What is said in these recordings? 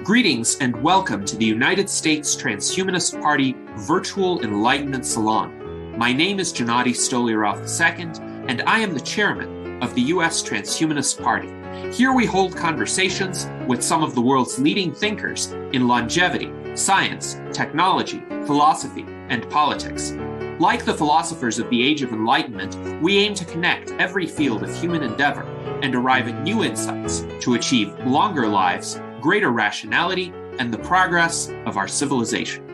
Greetings and welcome to the United States Transhumanist Party Virtual Enlightenment Salon. My name is Gennady Stolyarov II, and I am the chairman of the U.S. Transhumanist Party. Here we hold conversations with some of the world's leading thinkers in longevity, science, technology, philosophy, and politics. Like the philosophers of the Age of Enlightenment, we aim to connect every field of human endeavor and arrive at new insights to achieve longer lives, greater rationality, and the progress of our civilization.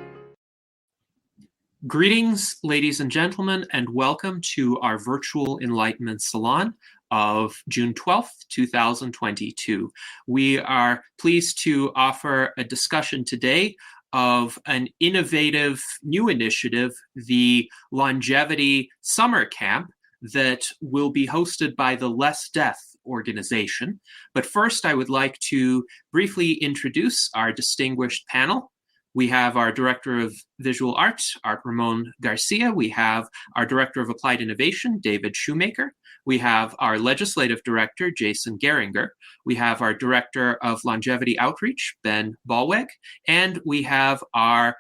Greetings, ladies and gentlemen, and welcome to our virtual Enlightenment Salon of June 12th, 2022. We are pleased to offer a discussion today of an innovative new initiative, the Longevity Summer Camp, that will be hosted by the Less Death organization. But first, I would like to briefly introduce our distinguished panel. We have our Director of Visual Arts, Art Ramon Garcia. We have our Director of Applied Innovation, David Shoemaker. We have our Legislative Director, Jason Geringer. We have our Director of Longevity Outreach, Ben Ballweg. And we have our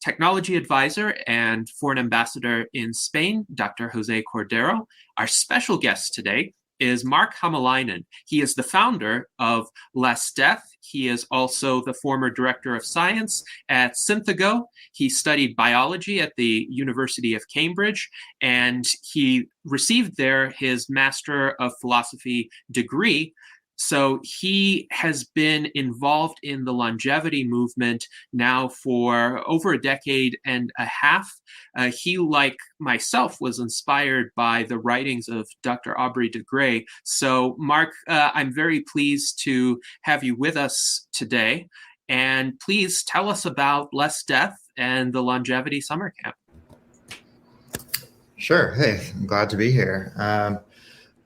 Technology Advisor and Foreign Ambassador in Spain, Dr. Jose Cordero. Our special guest today is Mark Hamalainen. He is the founder of Less Death. He is also the former director of science at Synthago. He studied biology at the University of Cambridge, and he received there his Master of Philosophy degree. So he has been involved in the longevity movement now for over a decade and a half. He, like myself, was inspired by the writings of Dr. Aubrey de Grey. So, Mark, I'm very pleased to have you with us today. And please tell us about Less Death and the Longevity Summer Camp. Sure. Hey, I'm glad to be here.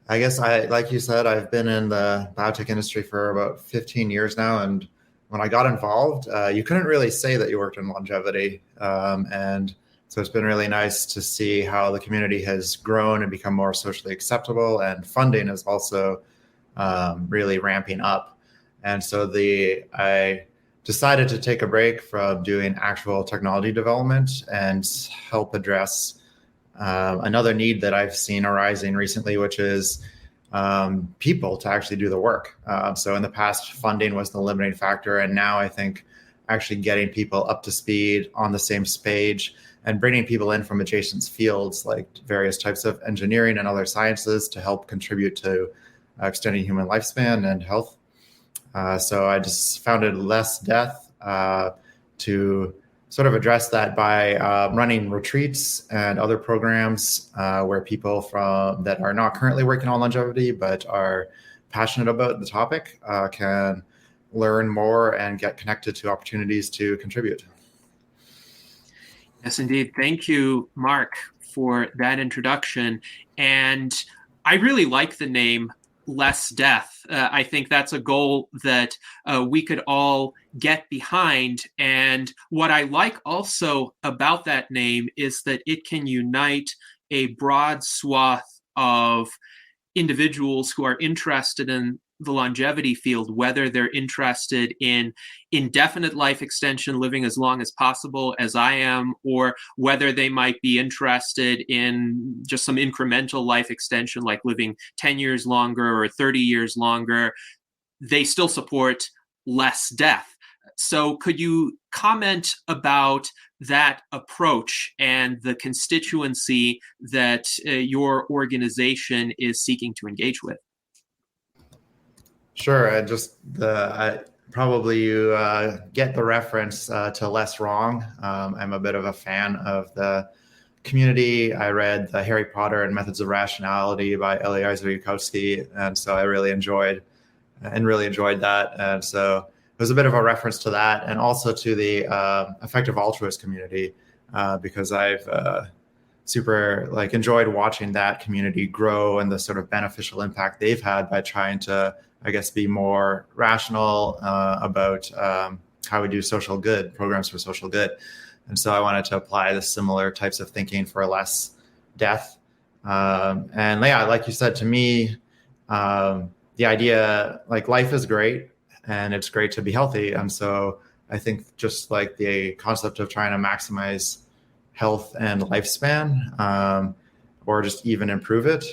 I guess like you said, I've been in the biotech industry for about 15 years now. And when I got involved, you couldn't really say that you worked in longevity. And so it's been really nice to see how the community has grown and become more socially acceptable, and funding is also really ramping up. And so I decided to take a break from doing actual technology development and help address another need that I've seen arising recently, which is people to actually do the work. So in the past, funding was the limiting factor. And now I think actually getting people up to speed on the same page and bringing people in from adjacent fields like various types of engineering and other sciences to help contribute to extending human lifespan and health. So I just founded Less Death to sort of address that by running retreats and other programs where people that are not currently working on longevity but are passionate about the topic can learn more and get connected to opportunities to contribute. Yes, indeed. Thank you, Mark, for that introduction. And I really like the name Less Death. I think that's a goal that we could all get behind. And what I like also about that name is that it can unite a broad swath of individuals who are interested in the longevity field, whether they're interested in indefinite life extension, living as long as possible, as I am, or whether they might be interested in just some incremental life extension, like living 10 years longer or 30 years longer. They still support less death. So could you comment about that approach and the constituency that your organization is seeking to engage with? Sure. Probably you get the reference to Less Wrong. I'm a bit of a fan of the community. I read the Harry Potter and Methods of Rationality by Eliezer Yudkowsky, and so I really enjoyed that. And so it was a bit of a reference to that, and also to the effective altruist community, because I've super enjoyed watching that community grow and the sort of beneficial impact they've had by trying to, I guess, be more rational about how we do social good, programs for social good. And so I wanted to apply the similar types of thinking for Less Death. And yeah, like you said, to me, the idea, life is great. and it's great to be healthy. And so I think just like the concept of trying to maximize health and lifespan, or just even improve it,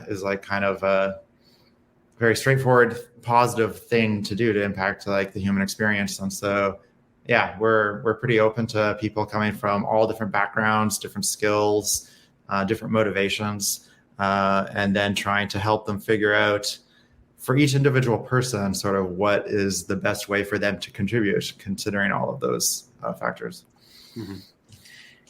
is like kind of a very straightforward, positive thing to do to impact like the human experience. And so, yeah, we're pretty open to people coming from all different backgrounds, different skills, different motivations, and then trying to help them figure out for each individual person sort of what is the best way for them to contribute, considering all of those factors. Mm-hmm.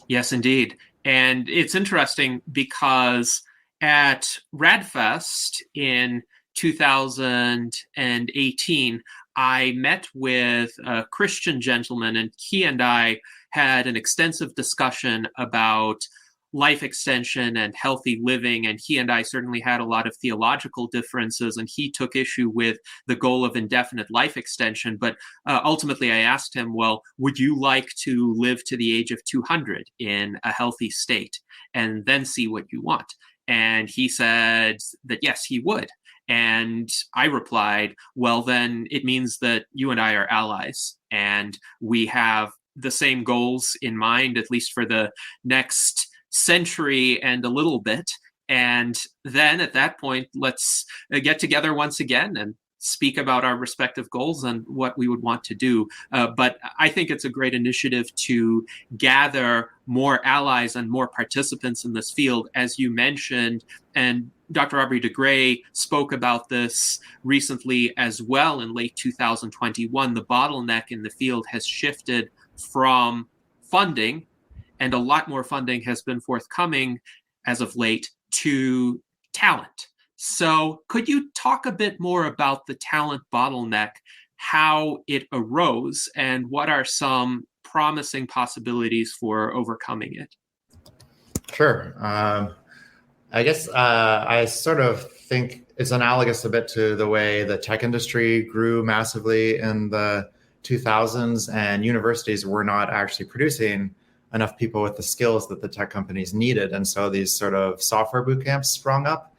Yes, indeed. And it's interesting because at RadFest in 2018, I met with a Christian gentleman, and he and I had an extensive discussion about life extension and healthy living. And he and I certainly had a lot of theological differences, and he took issue with the goal of indefinite life extension. But ultimately, I asked him, well, would you like to live to the age of 200 in a healthy state and then see what you want? And he said that yes, he would. And I replied, well, then it means that you and I are allies, and we have the same goals in mind, at least for the next century and a little bit. And then at that point, let's get together once again and speak about our respective goals and what we would want to do. But I think it's a great initiative to gather more allies and more participants in this field, as you mentioned. And Dr. Aubrey de Grey spoke about this recently as well in late 2021. The bottleneck in the field has shifted from funding, and a lot more funding has been forthcoming as of late, to talent. So could you talk a bit more about the talent bottleneck, how it arose, and what are some promising possibilities for overcoming it? Sure. I guess I sort of think it's analogous a bit to the way the tech industry grew massively in the 2000s, and universities were not actually producing enough people with the skills that the tech companies needed. And so these sort of software boot camps sprung up.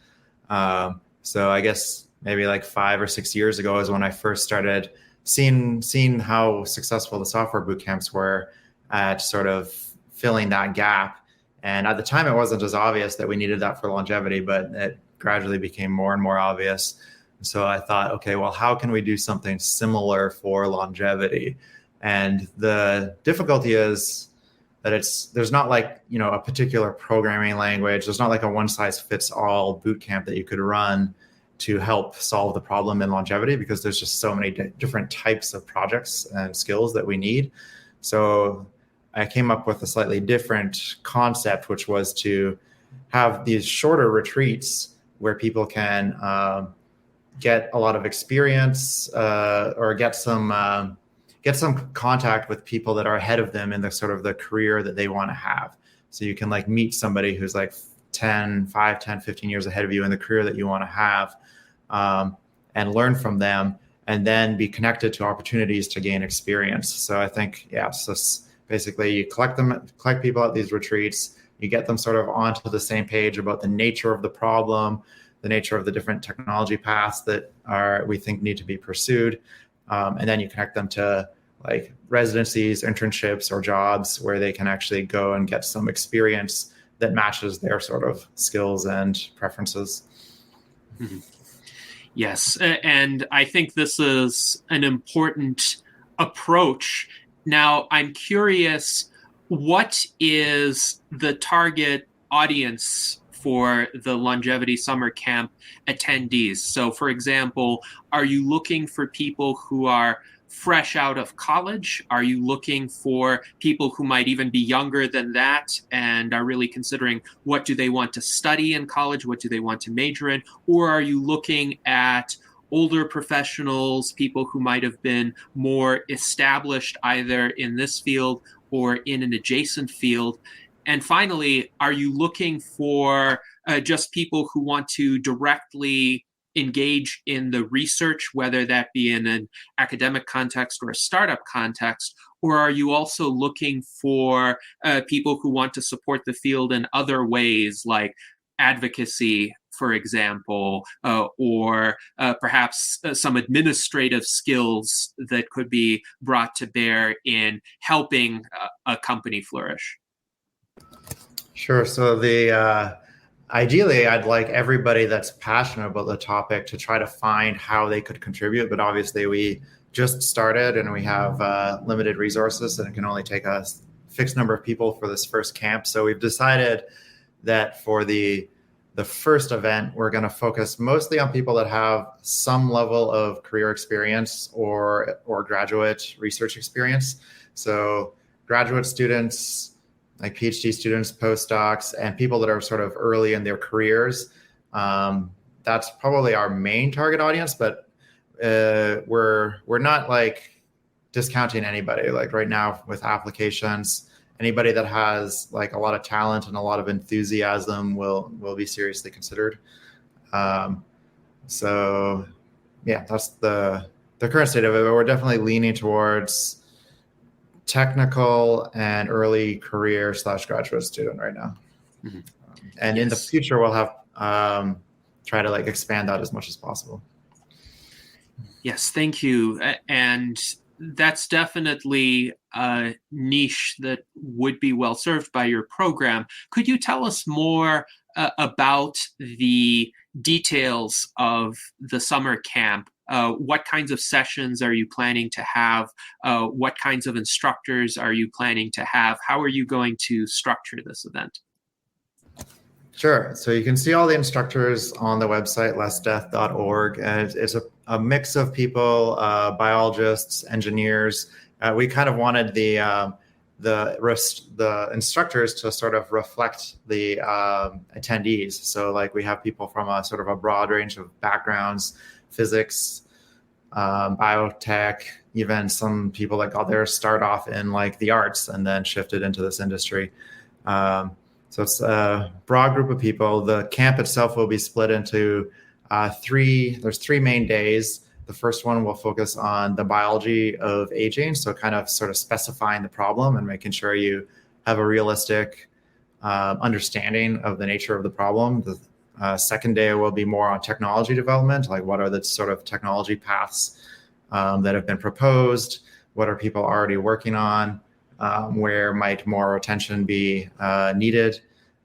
So I guess maybe like 5 or 6 years ago is when I first started seeing how successful the software boot camps were at sort of filling that gap. And at the time, it wasn't as obvious that we needed that for longevity, but it gradually became more and more obvious. So I thought, okay, well, how can we do something similar for longevity? And the difficulty is that there's not like, a particular programming language. There's not like a one size fits all boot camp that you could run to help solve the problem in longevity, because there's just so many different types of projects and skills that we need. So I came up with a slightly different concept, which was to have these shorter retreats where people can get a lot of experience, or get some contact with people that are ahead of them in the sort of the career that they want to have. So you can like meet somebody who's like 10, 15 years ahead of you in the career that you want to have, and learn from them, and then be connected to opportunities to gain experience. So I think, so basically you collect people at these retreats, you get them sort of onto the same page about the nature of the problem, the nature of the different technology paths that we think need to be pursued. And then you connect them to like residencies, internships, or jobs where they can actually go and get some experience that matches their sort of skills and preferences. Mm-hmm. Yes, and I think this is an important approach. Now, I'm curious, what is the target audience for the Longevity Summer Camp attendees? So, for example, are you looking for people who are fresh out of college? Are you looking for people who might even be younger than that and are really considering what do they want to study in college? What do they want to major in? Or are you looking at older professionals, people who might have been more established either in this field or in an adjacent field? And finally, are you looking for just people who want to directly engage in the research, whether that be in an academic context or a startup context? Or are you also looking for people who want to support the field in other ways, like advocacy for example, or perhaps some administrative skills that could be brought to bear in helping a company flourish? Sure. So ideally, I'd like everybody that's passionate about the topic to try to find how they could contribute. But obviously, we just started and we have limited resources, and it can only take a fixed number of people for this first camp. So we've decided that for the first event, we're going to focus mostly on people that have some level of career experience or graduate research experience. So graduate students, like PhD students, postdocs, and people that are sort of early in their careers. That's probably our main target audience, but we're not like discounting anybody. Like right now with applications, anybody that has like a lot of talent and a lot of enthusiasm will be seriously considered. So yeah, that's the current state of it, but we're definitely leaning towards technical and early career / graduate student right now. Mm-hmm. And yes, in the future, we'll have try to like expand that as much as possible. Yes, thank you. And that's definitely a niche that would be well served by your program. Could you tell us more about the details of the summer camp? What kinds of sessions are you planning to have? What kinds of instructors are you planning to have? How are you going to structure this event? Sure. So you can see all the instructors on the website, lessdeath.org. And it's a mix of people, biologists, engineers. We kind of wanted the instructors to sort of reflect the attendees. So like we have people from a sort of a broad range of backgrounds, physics, biotech, even some people that got their start off in like the arts and then shifted into this industry. So it's a broad group of people. The camp itself will be split into there's 3 main days. The first one will focus on the biology of aging. So kind of sort of specifying the problem and making sure you have a realistic understanding of the nature of the problem. The second day will be more on technology development, like what are the sort of technology paths that have been proposed? What are people already working on? Where might more attention be needed?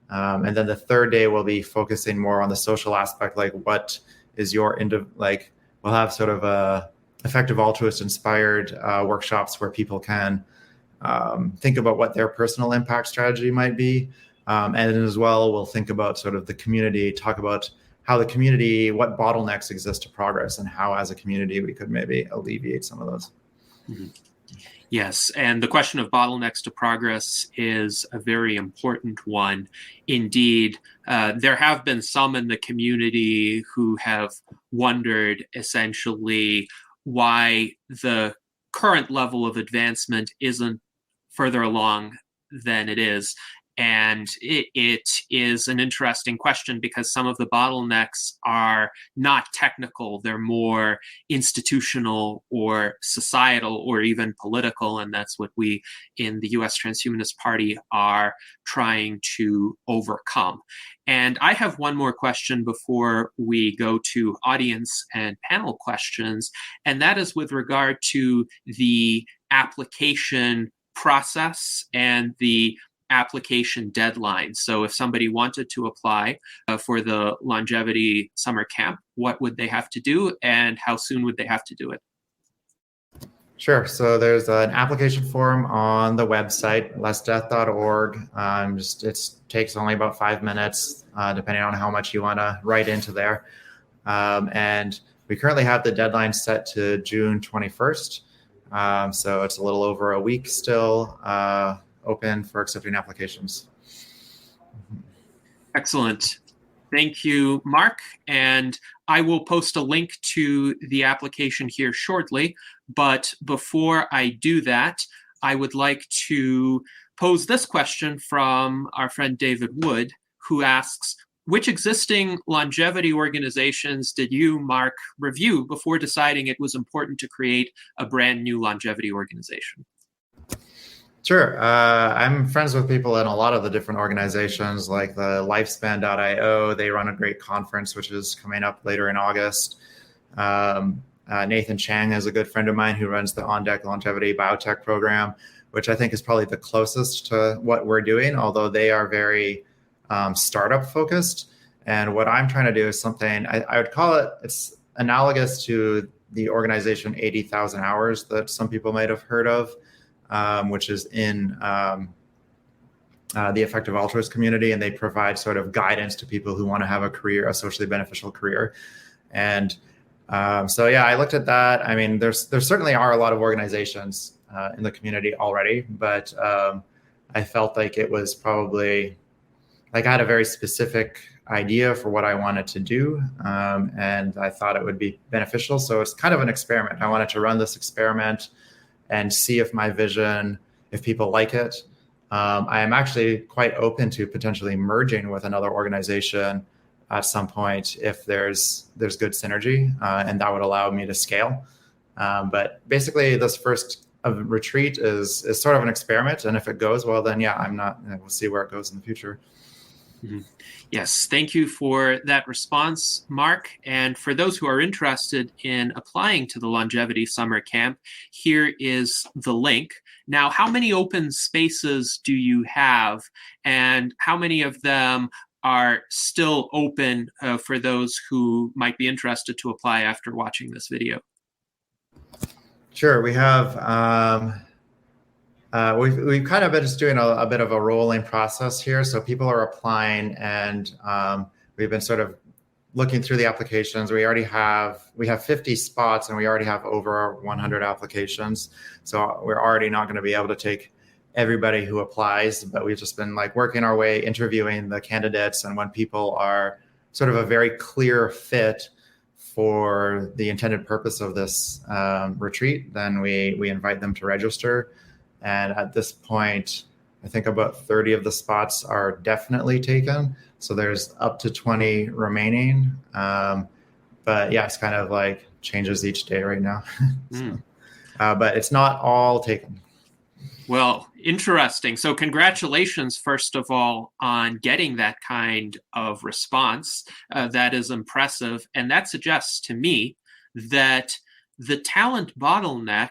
And then the third day will be focusing more on the social aspect, like what is your we'll have sort of effective altruist inspired workshops where people can think about what their personal impact strategy might be. And as well, we'll think about sort of the community, talk about how the community, what bottlenecks exist to progress and how as a community we could maybe alleviate some of those. Mm-hmm. Yes, and the question of bottlenecks to progress is a very important one. Indeed, there have been some in the community who have wondered essentially why the current level of advancement isn't further along than it is. And it is an interesting question because some of the bottlenecks are not technical. They're more institutional or societal or even political. And that's what we in the U.S. Transhumanist Party are trying to overcome. And I have one more question before we go to audience and panel questions. And that is with regard to the application process and the application deadline. So if somebody wanted to apply for the longevity summer camp, what would they have to do and how soon would they have to do it? Sure. So there's an application form on the website, lessdeath.org. It takes only about 5 minutes, depending on how much you want to write into there. And we currently have the deadline set to June 21st. So it's a little over a week still open for accepting applications. Excellent. Thank you, Mark. And I will post a link to the application here shortly. But before I do that, I would like to pose this question from our friend David Wood, who asks, which existing longevity organizations did you, Mark, review before deciding it was important to create a brand new longevity organization? Sure. I'm friends with people in a lot of the different organizations, like the Lifespan.io. They run a great conference, which is coming up later in August. Nathan Chang is a good friend of mine who runs the On Deck Longevity Biotech program, which I think is probably the closest to what we're doing, although they are very startup focused. And what I'm trying to do is something I would call it's analogous to the organization 80,000 Hours that some people might have heard of, which is in the effective altruist community. And they provide sort of guidance to people who want to have a career, a socially beneficial career. And so, yeah, I looked at that. I mean, there certainly are a lot of organizations in the community already, but I felt like it was probably like I had a very specific idea for what I wanted to do, and I thought it would be beneficial. So it's kind of an experiment. I wanted to run this experiment and see if my vision, if people like it. I am actually quite open to potentially merging with another organization at some point if there's good synergy, and that would allow me to scale. But basically, this first retreat is sort of an experiment, and if it goes well, then yeah, we'll see where it goes in the future. Mm-hmm. Yes, thank you for that response, Mark. And for those who are interested in applying to the Longevity Summer Camp, here is the link. Now, how many open spaces do you have, and how many of them are still open for those who might be interested to apply after watching this video? Sure, we have. We've kind of been just doing a bit of a rolling process here. So people are applying, and we've been sort of looking through the applications. We have 50 spots, and we already have over 100 applications. So we're already not going to be able to take everybody who applies, but we've just been like working our way, interviewing the candidates, and when people are sort of a very clear fit for the intended purpose of this retreat, then we invite them to register. And at this point, I think about 30 of the spots are definitely taken. So there's up to 20 remaining. But yeah, it's kind of like changes each day right now. So, but it's not all taken. Well, interesting. So congratulations, first of all, on getting that kind of response. That is impressive. And that suggests to me that the talent bottleneck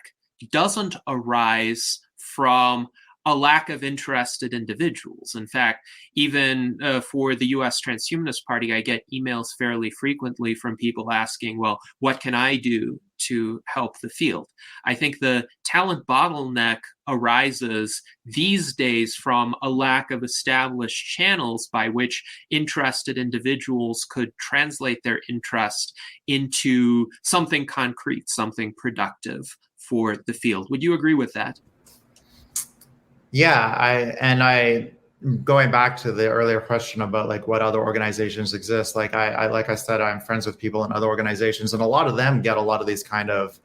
doesn't arise from a lack of interested individuals. In fact, even for the U.S. Transhumanist Party, I get emails fairly frequently from people asking, well, what can I do to help the field? I think the talent bottleneck arises these days from a lack of established channels by which interested individuals could translate their interest into something concrete, something productive for the field. Would you agree with that? Yeah, I going back to the earlier question about like what other organizations exist. Like I said, I'm friends with people in other organizations, and a lot of them get a lot of these kind of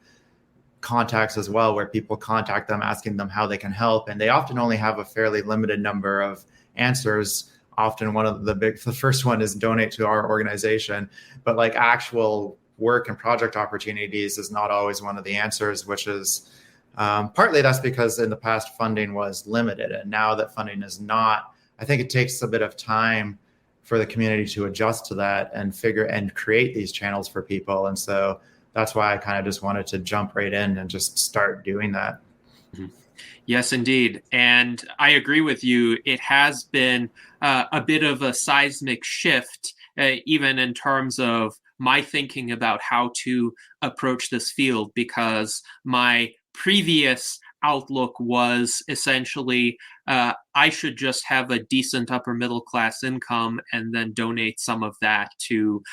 contacts as well, where people contact them asking them how they can help, and they often only have a fairly limited number of answers. Often the first one is donate to our organization, but like actual work and project opportunities is not always one of the answers, which is partly that's because in the past funding was limited, and now that funding is not, I think it takes a bit of time for the community to adjust to that and create these channels for people. And so that's why I kind of just wanted to jump right in and just start doing that. Mm-hmm. Yes, indeed. And I agree with you. It has been a bit of a seismic shift, even in terms of my thinking about how to approach this field, because my previous outlook was essentially I should just have a decent upper middle class income and then donate some of that to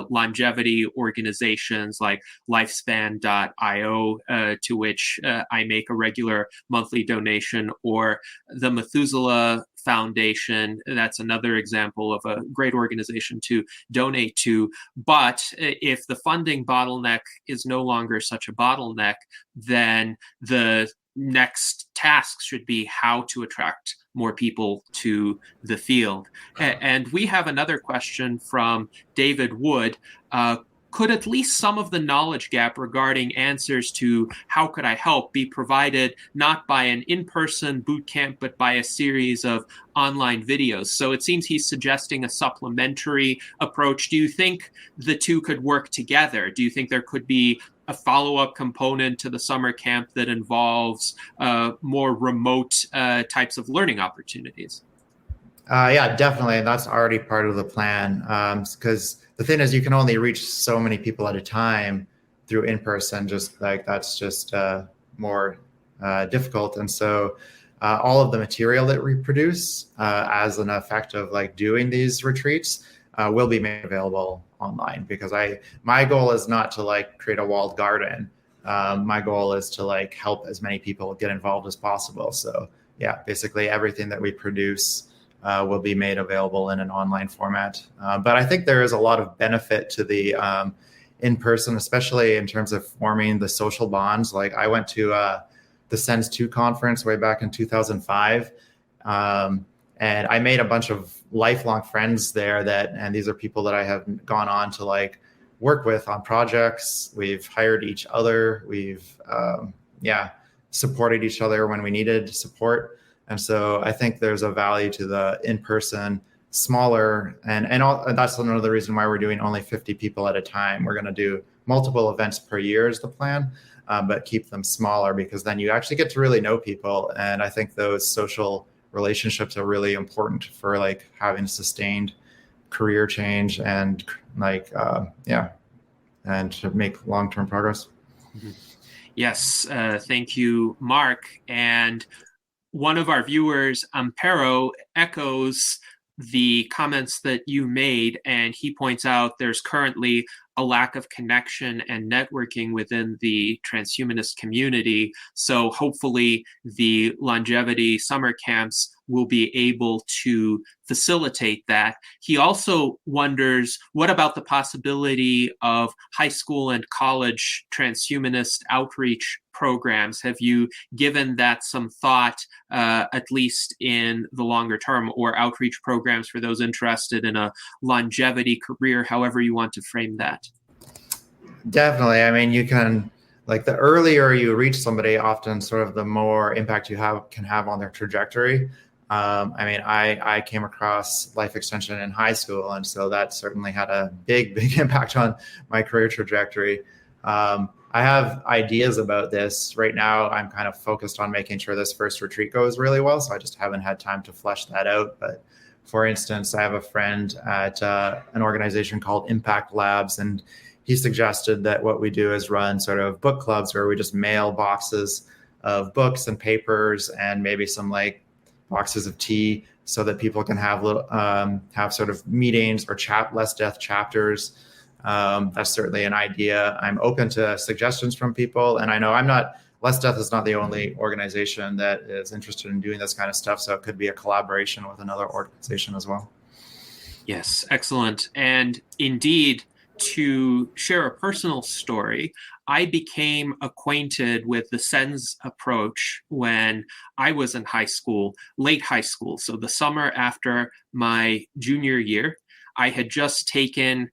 longevity organizations like Lifespan.io, to which I make a regular monthly donation, or the Methuselah Foundation. That's another example of a great organization to donate to. But if the funding bottleneck is no longer such a bottleneck, then the next task should be how to attract more people to the field. And we have another question from David Wood. could at least some of the knowledge gap regarding answers to how could I help be provided not by an in-person boot camp, but by a series of online videos? So it seems he's suggesting a supplementary approach. Do you think the two could work together? Do you think there could be a follow-up component to the summer camp that involves more remote types of learning opportunities? Yeah, definitely. And that's already part of the plan. Because the thing is, you can only reach so many people at a time through in person, just like that's just more difficult. And so all of the material that we produce as an effect of like doing these retreats will be made available online, because my goal is not to like create a walled garden. My goal is to like help as many people get involved as possible. So yeah, basically everything that we produce will be made available in an online format. But I think there is a lot of benefit to the in-person, especially in terms of forming the social bonds. Like I went to the SENS 2 conference way back in 2005. And I made a bunch of lifelong friends there and these are people that I have gone on to like work with on projects. We've hired each other. We've, supported each other when we needed support. And so I think there's a value to the in-person, smaller, and that's another reason why we're doing only 50 people at a time. We're going to do multiple events per year is the plan, but keep them smaller, because then you actually get to really know people. And I think those social relationships are really important for like having sustained career change and like, and to make long-term progress. Mm-hmm. Yes, thank you, Mark. And one of our viewers, Ampero, echoes the comments that you made, and he points out there's currently a lack of connection and networking within the transhumanist community. So hopefully the longevity summer camps will be able to facilitate that. He also wonders, what about the possibility of high school and college transhumanist outreach programs? Have you given that some thought, at least in the longer term, or outreach programs for those interested in a longevity career, however you want to frame that? Definitely. I mean, you can, like, the earlier you reach somebody, often sort of the more impact you can have on their trajectory. I mean, I came across life extension in high school, and so that certainly had a big impact on my career trajectory. I have ideas about this. Right now, I'm kind of focused on making sure this first retreat goes really well, so I just haven't had time to flesh that out. But for instance, I have a friend at an organization called Impact Labs, and he suggested that what we do is run sort of book clubs where we just mail boxes of books and papers and maybe some like boxes of tea, so that people can have little have sort of meetings or less death chapters. That's certainly an idea. I'm open to suggestions from people, and I know Less Death is not the only organization that is interested in doing this kind of stuff, so it could be a collaboration with another organization as well. Yes, excellent. And indeed, to share a personal story, I became acquainted with the SENS approach when I was in high school, late high school. So the summer after my junior year, I had just taken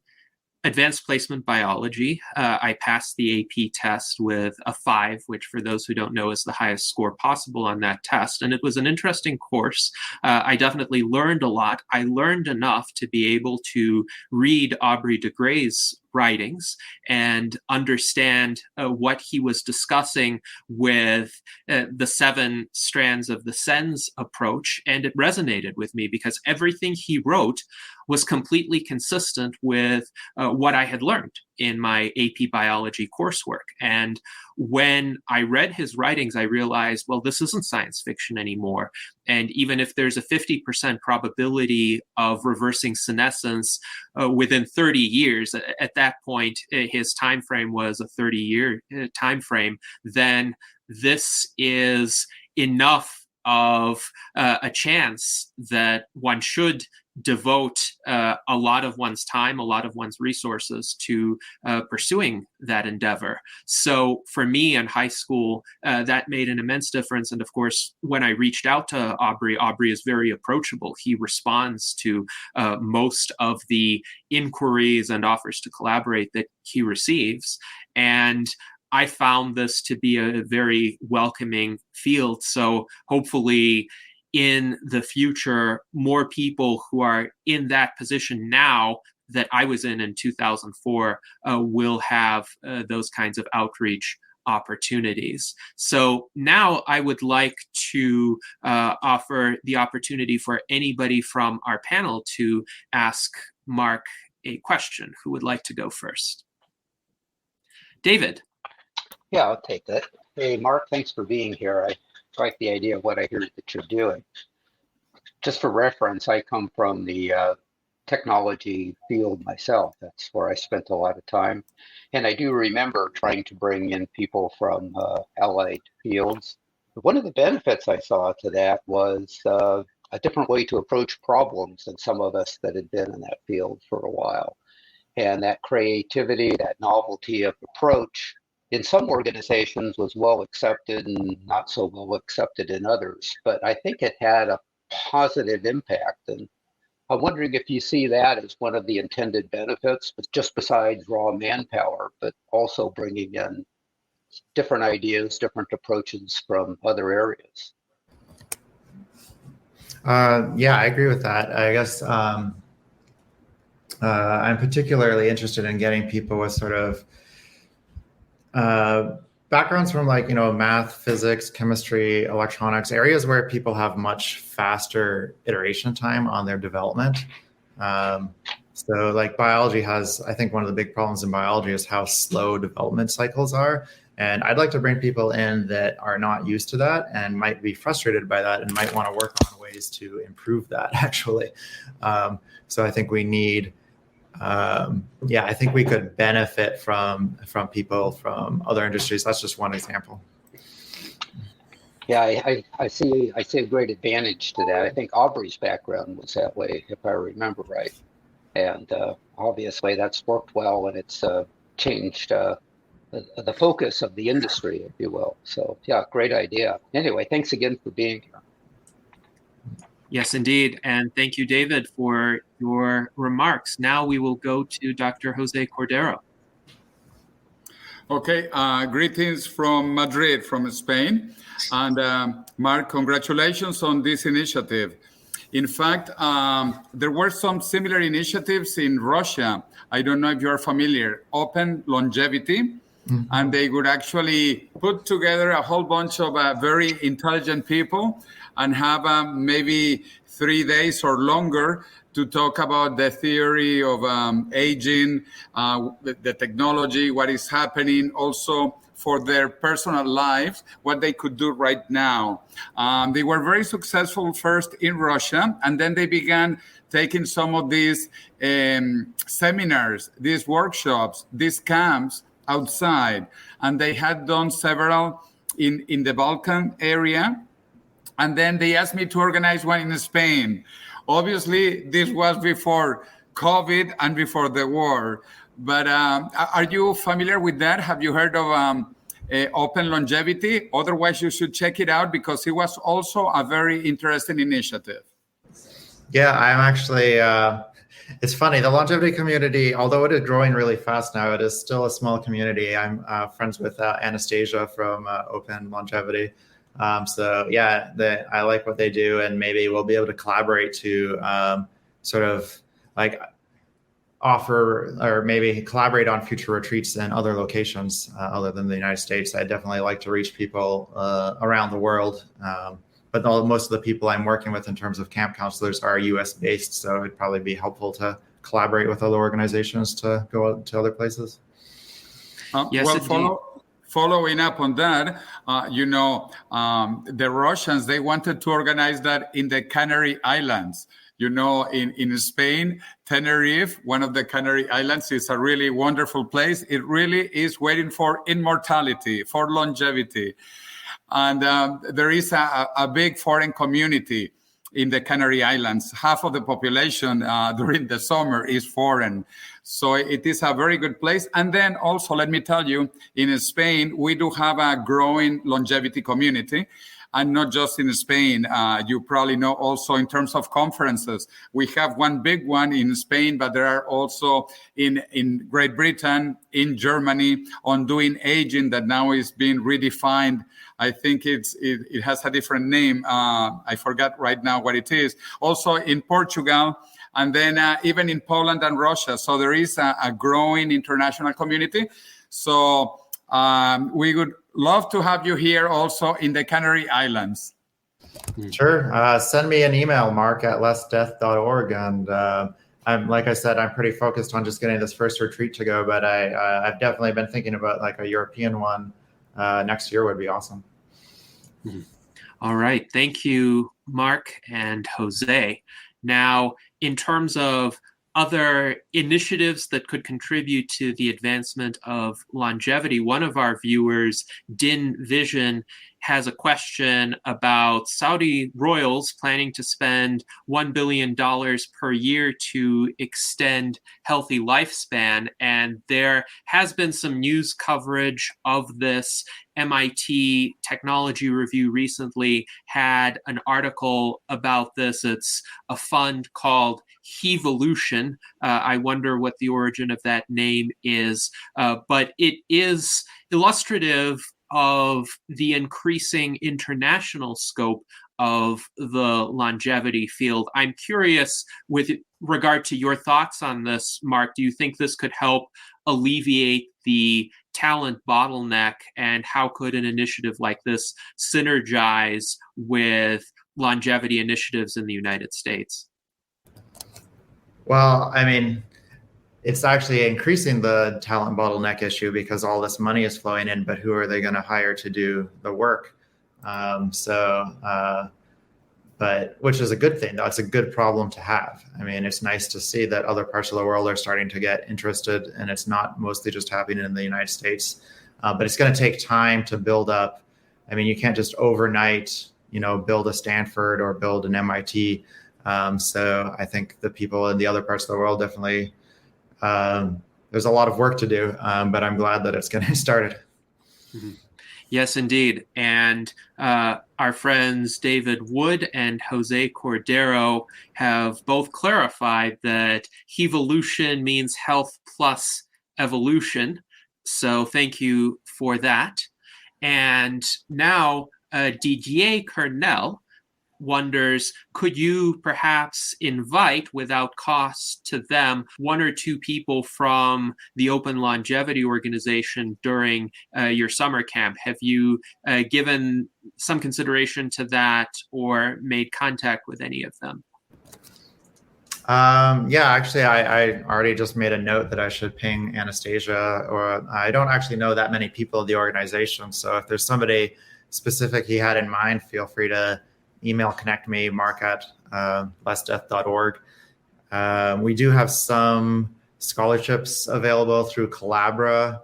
advanced placement biology. I passed the AP test with a 5, which for those who don't know is the highest score possible on that test. And it was an interesting course. I definitely learned a lot. I learned enough to be able to read Aubrey de Grey's writings and understand what he was discussing with the 7 strands of the SENS approach. And it resonated with me because everything he wrote was completely consistent with what I had learned in my AP biology coursework. And when I read his writings, I realized, well, this isn't science fiction anymore. And even if there's a 50% probability of reversing senescence within 30 years, at that point, his time frame was a 30-year time frame, then this is enough of a chance that one should devote a lot of one's time, a lot of one's resources to pursuing that endeavor. So for me in high school, that made an immense difference. And of course, when I reached out to Aubrey is very approachable. He responds to most of the inquiries and offers to collaborate that he receives. And I found this to be a very welcoming field. So hopefully in the future, more people who are in that position now that I was in 2004 will have those kinds of outreach opportunities. So now I would like to offer the opportunity for anybody from our panel to ask Mark a question. Who would like to go first? David. Yeah, I'll take that. Hey, Mark, thanks for being here. I like the idea of what I hear that you're doing. Just for reference, I come from the technology field myself. That's where I spent a lot of time. And I do remember trying to bring in people from allied fields. But one of the benefits I saw to that was a different way to approach problems than some of us that had been in that field for a while. And that creativity, that novelty of approach in some organizations was well accepted and not so well accepted in others. But I think it had a positive impact. And I'm wondering if you see that as one of the intended benefits, but just besides raw manpower, but also bringing in different ideas, different approaches from other areas. Yeah, I agree with that. I guess I'm particularly interested in getting people with sort of backgrounds from math, physics, chemistry, electronics, areas where people have much faster iteration time on their development. So like biology has, I think one of the big problems in biology is how slow development cycles are. And I'd like to bring people in that are not used to that and might be frustrated by that and might want to work on ways to improve that actually. So I think we need I think we could benefit from people from other industries. That's just one example. Yeah, I see a great advantage to that. I think Aubrey's background was that way, if I remember right. And obviously that's worked well, and it's changed the focus of the industry, if you will. So yeah, great idea. Anyway, thanks again for being here. Yes, indeed. And thank you, David, for your remarks. Now we will go to Dr. Jose Cordero. Okay, greetings from Madrid, from Spain. And Mark, congratulations on this initiative. In fact, there were some similar initiatives in Russia. I don't know if you're familiar, Open Longevity. Mm-hmm. And they would actually put together a whole bunch of very intelligent people and have maybe 3 days or longer to talk about the theory of aging, the technology, what is happening, also for their personal lives, what they could do right now. They were very successful first in Russia, and then they began taking some of these seminars, these workshops, these camps outside. And they had done several in the Balkan area. And then they asked me to organize one in Spain. Obviously, this was before COVID and before the war. But are you familiar with that? Have you heard of Open Longevity? Otherwise, you should check it out because it was also a very interesting initiative. Yeah, I'm actually, it's funny, the longevity community, although it is growing really fast now, it is still a small community. I'm friends with Anastasia from Open Longevity. So yeah, I like what they do, and maybe we'll be able to collaborate to sort of like offer or maybe collaborate on future retreats in other locations other than the United States. I'd definitely like to reach people around the world. But most of the people I'm working with in terms of camp counselors are US based. So it'd probably be helpful to collaborate with other organizations to go out to other places. Yes, Following up on that, the Russians, they wanted to organize that in the Canary Islands. In Spain, Tenerife, one of the Canary Islands, is a really wonderful place. It really is waiting for immortality, for longevity. And there is a big foreign community in the Canary Islands. Half of the population during the summer is foreign. So it is a very good place. And then also, let me tell you, in Spain, we do have a growing longevity community. And not just in Spain, you probably know also in terms of conferences. We have one big one in Spain, but there are also in Great Britain, in Germany, on doing aging that now is being redefined. I think it has a different name. I forgot right now what it is. Also in Portugal, and then even in Poland and Russia. So there is a growing international community. So we would love to have you here also in the Canary Islands. Sure. Send me an email, mark@lessdeath.org. And like I said, I'm pretty focused on just getting this first retreat to go, but I've definitely been thinking about like a European one next year would be awesome. All right. Thank you, Mark and Jose. Now, in terms of other initiatives that could contribute to the advancement of longevity, one of our viewers, Din Vision, has a question about Saudi royals planning to spend $1 billion per year to extend healthy lifespan. And there has been some news coverage of this. MIT Technology Review recently had an article about this. It's a fund called Hevolution. I wonder what the origin of that name is, but it is illustrative of the increasing international scope of the longevity field. I'm curious, with regard to your thoughts on this, Mark, do you think this could help alleviate the talent bottleneck, and how could an initiative like this synergize with longevity initiatives in the United States? Well, I mean, it's actually increasing the talent bottleneck issue because all this money is flowing in, but who are they going to hire to do the work? But which is a good thing, though. It's a good problem to have. I mean, it's nice to see that other parts of the world are starting to get interested, and it's not mostly just happening in the United States. But it's going to take time to build up. I mean, you can't just overnight, build a Stanford or build an MIT. So I think the people in the other parts of the world definitely, there's a lot of work to do, but I'm glad that it's getting started. Mm-hmm. Yes, indeed. And our friends David Wood and Jose Cordero have both clarified that Hevolution means health plus evolution. So thank you for that. And now Didier Kernel wonders, could you perhaps invite, without cost to them, one or two people from the Open Longevity Organization during your summer camp? Have you given some consideration to that or made contact with any of them? Yeah, actually, I already just made a note that I should ping Anastasia, or I don't actually know that many people in the organization. So if there's somebody specific he had in mind, feel free to email connect me, mark@lessdeath.org. We do have some scholarships available through Collabra.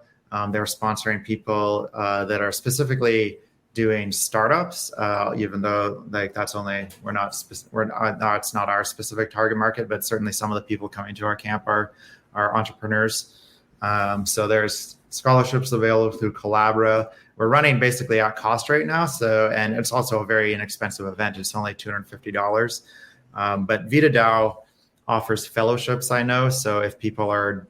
They're sponsoring people that are specifically doing startups, even though that's only it's not our specific target market, but certainly some of the people coming to our camp are entrepreneurs. So there's scholarships available through Collabra. We're running basically at cost right now. And it's also a very inexpensive event. It's only $250. But VitaDAO offers fellowships, I know. So if people are,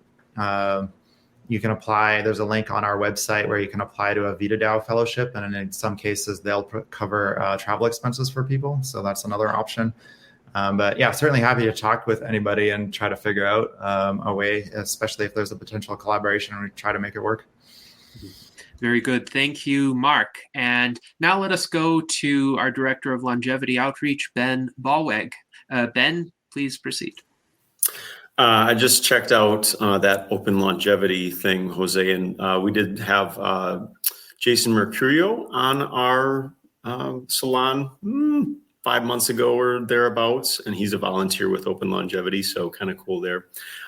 you can apply. There's a link on our website where you can apply to a VitaDAO fellowship. And in some cases, they'll cover travel expenses for people. So that's another option. But yeah, certainly happy to talk with anybody and try to figure out a way, especially if there's a potential collaboration, and we try to make it work. Very good. Thank you, Mark. And now let us go to our Director of Longevity Outreach, Ben Ballweg. Ben, please proceed. I just checked out that Open Longevity thing, Jose, and we did have Jason Mercurio on our salon 5 months ago or thereabouts, and he's a volunteer with Open Longevity, so kind of cool there.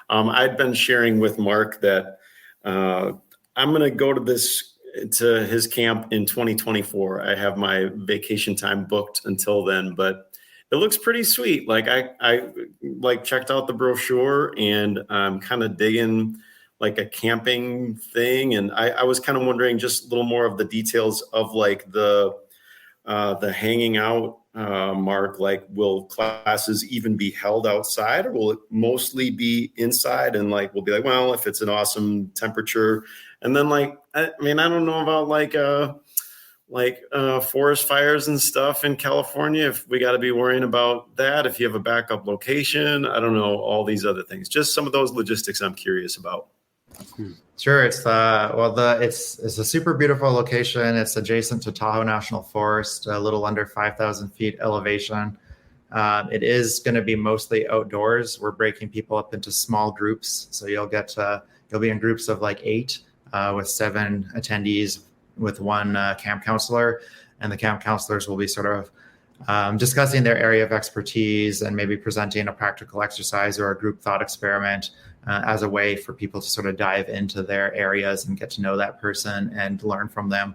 I'd been sharing with Mark that I'm going to go to this to his camp in 2024. I have my vacation time booked until then, but it looks pretty sweet. Like I like checked out the brochure, and I'm kind of digging like a camping thing. And I was kind of wondering just a little more of the details of like the hanging out, Mark. Like, will classes even be held outside, or will it mostly be inside? And like, we'll be like, well, if it's an awesome temperature. And then like, I mean, I don't know about like forest fires and stuff in California, if we got to be worrying about that, if you have a backup location, I don't know, all these other things, just some of those logistics I'm curious about. Sure. It's it's a super beautiful location. It's adjacent to Tahoe National Forest, a little under 5,000 feet elevation. It is going to be mostly outdoors. We're breaking people up into small groups. So you'll be in groups of like 8 with 7 attendees with one camp counselor, and the camp counselors will be sort of discussing their area of expertise and maybe presenting a practical exercise or a group thought experiment as a way for people to sort of dive into their areas and get to know that person and learn from them.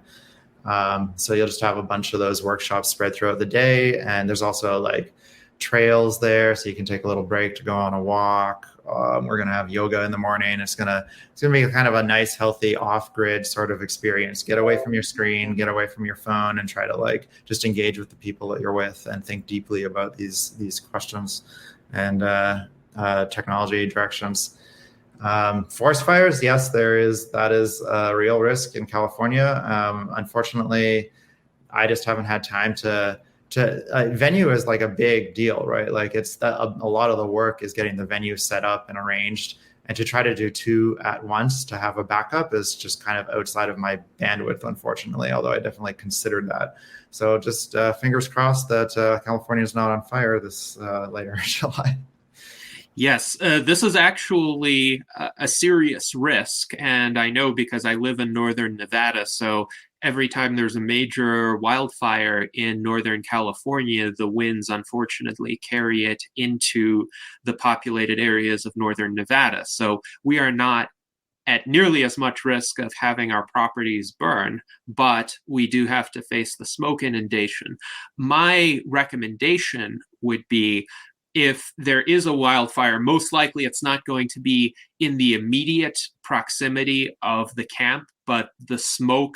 So you'll just have a bunch of those workshops spread throughout the day. And there's also like trails there, so you can take a little break to go on a walk. We're going to have yoga in the morning. It's going to be kind of a nice, healthy off-grid sort of experience. Get away from your screen, get away from your phone, and try to like just engage with the people that you're with and think deeply about these questions and technology directions. Forest fires, yes, that is a real risk in California. Unfortunately, I just haven't had time to venue is like a big deal, right? Like it's a lot of the work is getting the venue set up and arranged, and to try to do 2 at once to have a backup is just kind of outside of my bandwidth, unfortunately, although I definitely considered that. So just fingers crossed that California is not on fire this later in July. Yes, this is actually a serious risk, and I know because I live in northern Nevada, so every time there's a major wildfire in Northern California, the winds unfortunately carry it into the populated areas of Northern Nevada. So we are not at nearly as much risk of having our properties burn, but we do have to face the smoke inundation. My recommendation would be, if there is a wildfire, most likely it's not going to be in the immediate proximity of the camp, but the smoke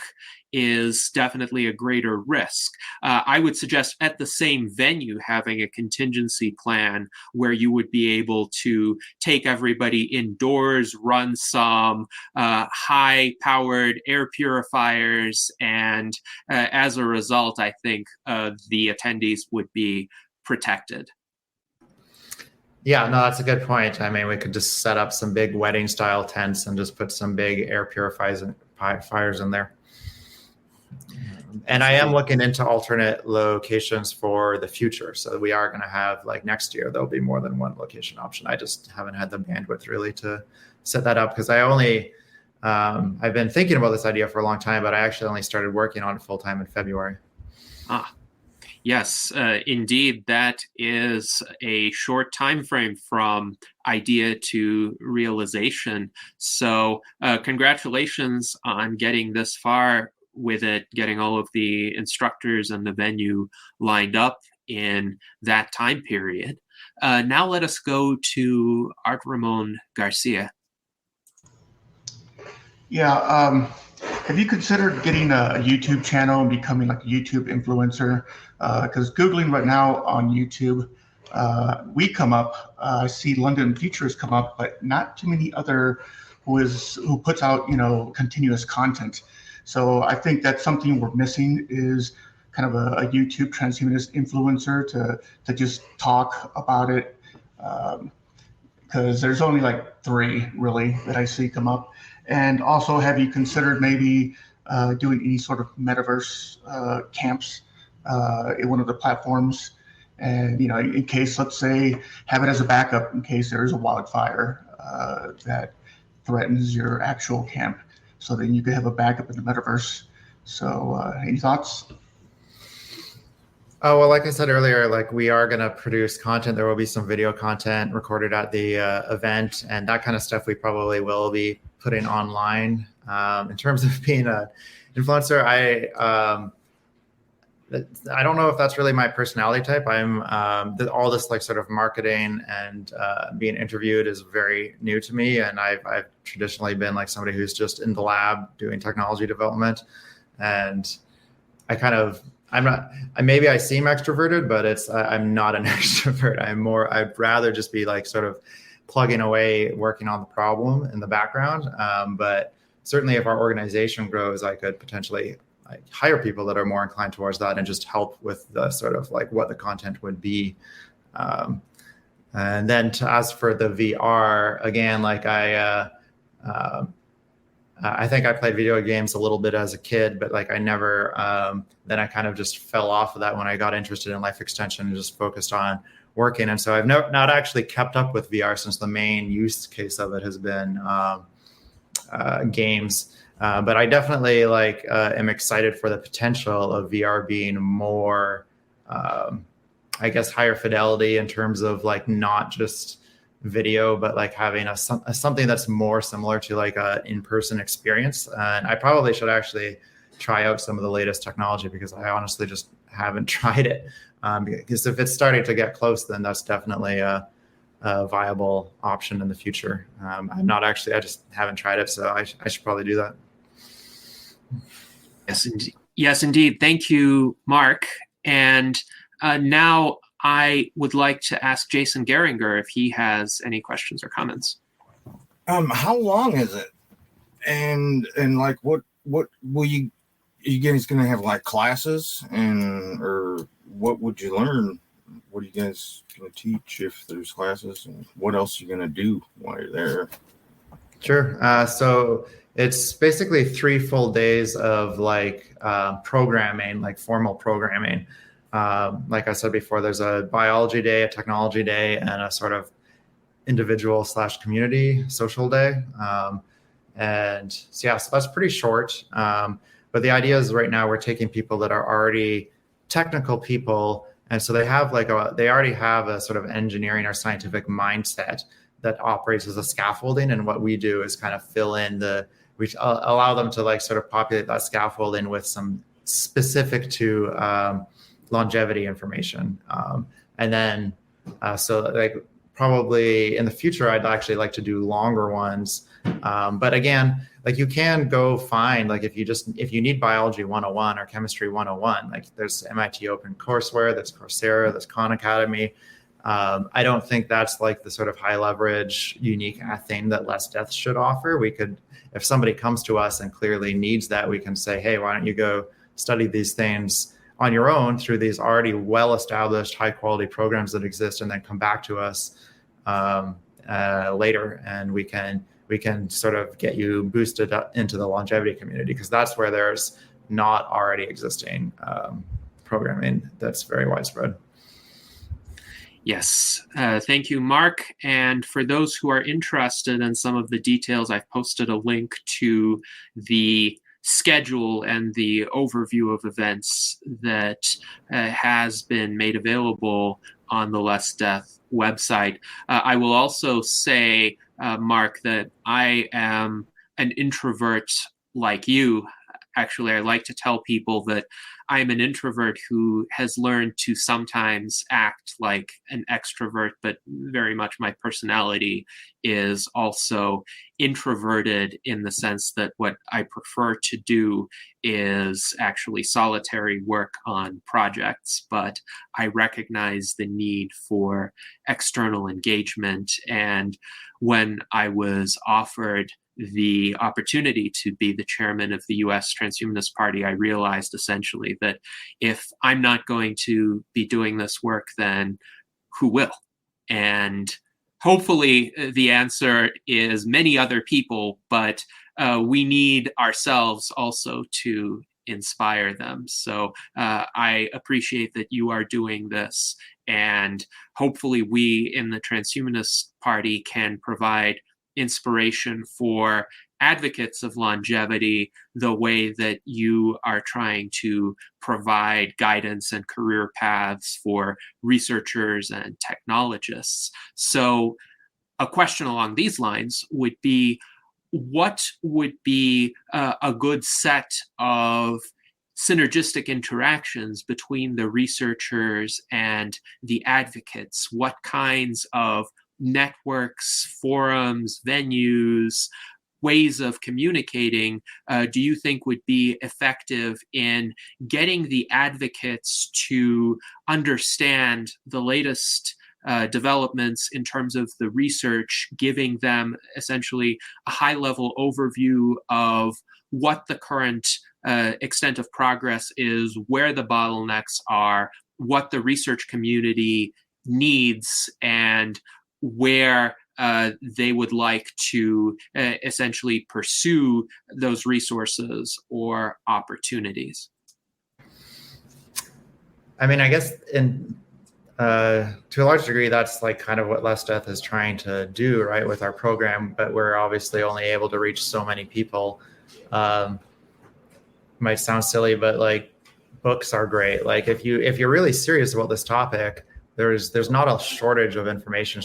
is definitely a greater risk. I would suggest at the same venue having a contingency plan where you would be able to take everybody indoors, run some high-powered air purifiers, and as a result, I think the attendees would be protected. Yeah, no, that's a good point. I mean, we could just set up some big wedding style tents and just put some big air purifiers in there. And I am looking into alternate locations for the future. So we are going to have, like next year, there'll be more than one location option. I just haven't had the bandwidth really to set that up, because I've been thinking about this idea for a long time, but I actually only started working on it full time in February. Yes, indeed, that is a short time frame from idea to realization. So congratulations on getting this far with it, getting all of the instructors and the venue lined up in that time period. Now let us go to Art Ramon Garcia. Yeah, have you considered getting a YouTube channel and becoming like a YouTube influencer? Because Googling right now on YouTube, we come up. I see London Futures come up, but not too many other who puts out continuous content. So I think that's something we're missing, is kind of a YouTube transhumanist influencer to just talk about it. Because there's only like 3 really that I see come up. And also, have you considered maybe doing any sort of metaverse camps in one of the platforms? And, in case, let's say, have it as a backup in case there is a wildfire that threatens your actual camp. So then you could have a backup in the metaverse. So any thoughts? Oh, well, like I said earlier, like we are going to produce content. There will be some video content recorded at the event, and that kind of stuff we probably will be putting online. In terms of being an influencer, I don't know if that's really my personality type. I'm all this like sort of marketing and being interviewed is very new to me, and I've traditionally been like somebody who's just in the lab doing technology development, and maybe I seem extroverted, but I'm not an extrovert. I'd rather just be like sort of plugging away, working on the problem in the background. But certainly, if our organization grows, I could potentially hire people that are more inclined towards that and just help with the sort of like what the content would be. And then as for the VR, again, like I think I played video games a little bit as a kid, but like I never, then I kind of just fell off of that when I got interested in life extension and just focused on working. And so I've not actually kept up with VR since the main use case of it has been games. But I definitely am excited for the potential of VR being more, I guess, higher fidelity in terms of like not just video, but like having something that's more similar to like a in-person experience. And I probably should actually try out some of the latest technology because I honestly just haven't tried it. Because if it's starting to get close, then that's definitely a viable option in the future. I just haven't tried it, so I should probably do that. Yes, indeed. Thank you, Mark. And now I would like to ask Jason Geringer if he has any questions or comments. How long is it? And like what will you guys gonna have like classes or what would you learn? What are you guys gonna teach if there's classes, and what else are you gonna do while you're there? Sure. So it's basically 3 full days of programming, like formal programming. Like I said before, there's a biology day, a technology day, and a sort of individual/community social day. And so that's pretty short. But the idea is right now we're taking people that are already technical people. And so they already have a sort of engineering or scientific mindset that operates as a scaffolding. And what we do is kind of fill in we allow them to like sort of populate that scaffolding with some specific to longevity information. And then, so like probably in the future, I'd actually like to do longer ones. But again, like you can go find, like if you need biology 101 or chemistry 101, like there's MIT open courseware, there's Coursera, there's Khan Academy. I don't think that's like the sort of high leverage, unique thing that Less Death should offer. We could, if somebody comes to us and clearly needs that, we can say, hey, why don't you go study these things on your own through these already well-established high quality programs that exist, and then come back to us later, and we can sort of get you boosted up into the longevity community, because that's where there's not already existing programming that's very widespread. Yes, thank you, Mark. And for those who are interested in some of the details, I've posted a link to the schedule and the overview of events that has been made available on the Less Death website. I will also say, Mark, that I am an introvert like you. Actually, I like to tell people that I'm an introvert who has learned to sometimes act like an extrovert, but very much my personality is also introverted, in the sense that what I prefer to do is actually solitary work on projects, but I recognize the need for external engagement. And when I was offered the opportunity to be the chairman of the U.S. Transhumanist Party, I realized essentially that if I'm not going to be doing this work, then who will? And hopefully the answer is many other people, but we need ourselves also to inspire them. So I appreciate that you are doing this, and hopefully we in the Transhumanist Party can provide inspiration for advocates of longevity the way that you are trying to provide guidance and career paths for researchers and technologists. So a question along these lines would be, what would be a good set of synergistic interactions between the researchers and the advocates? What kinds of networks, forums, venues, ways of communicating do you think would be effective in getting the advocates to understand the latest developments in terms of the research, giving them essentially a high-level overview of what the current extent of progress is, where the bottlenecks are, what the research community needs, and where they would like to essentially pursue those resources or opportunities? I mean, I guess to a large degree, that's like kind of what Less Death is trying to do, right, with our program. But we're obviously only able to reach so many people. Might sound silly, but like books are great. Like if you're really serious about this topic, there's not a shortage of information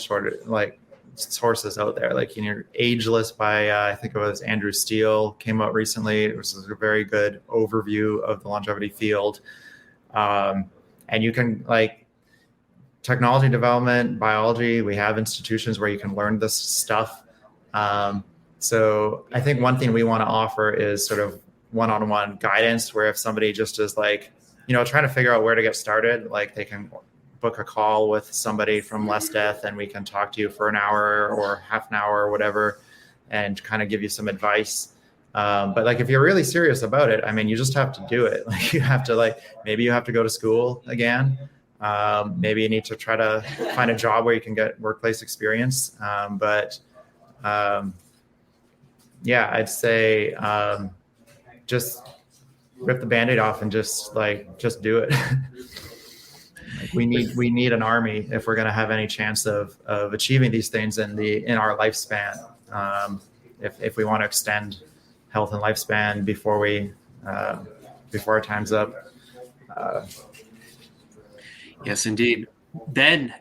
like sources out there. Like, Ageless by I think it was Andrew Steele came out recently. It was a very good overview of the longevity field. And you can, like, technology development, biology, we have institutions where you can learn this stuff. So I think one thing we want to offer is sort of one-on-one guidance, where if somebody just is like, trying to figure out where to get started, like they can book a call with somebody from Less Death and we can talk to you for an hour or half an hour or whatever and kind of give you some advice. But like, if you're really serious about it, I mean, you just have to do it. Like, you have to, maybe you have to go to school again. Maybe you need to try to find a job where you can get workplace experience. Yeah, I'd say just rip the Band-Aid off and just do it. We need an army if we're going to have any chance of achieving these things in our lifespan. If we want to extend health and lifespan before our time's up. Yes, indeed. Ben,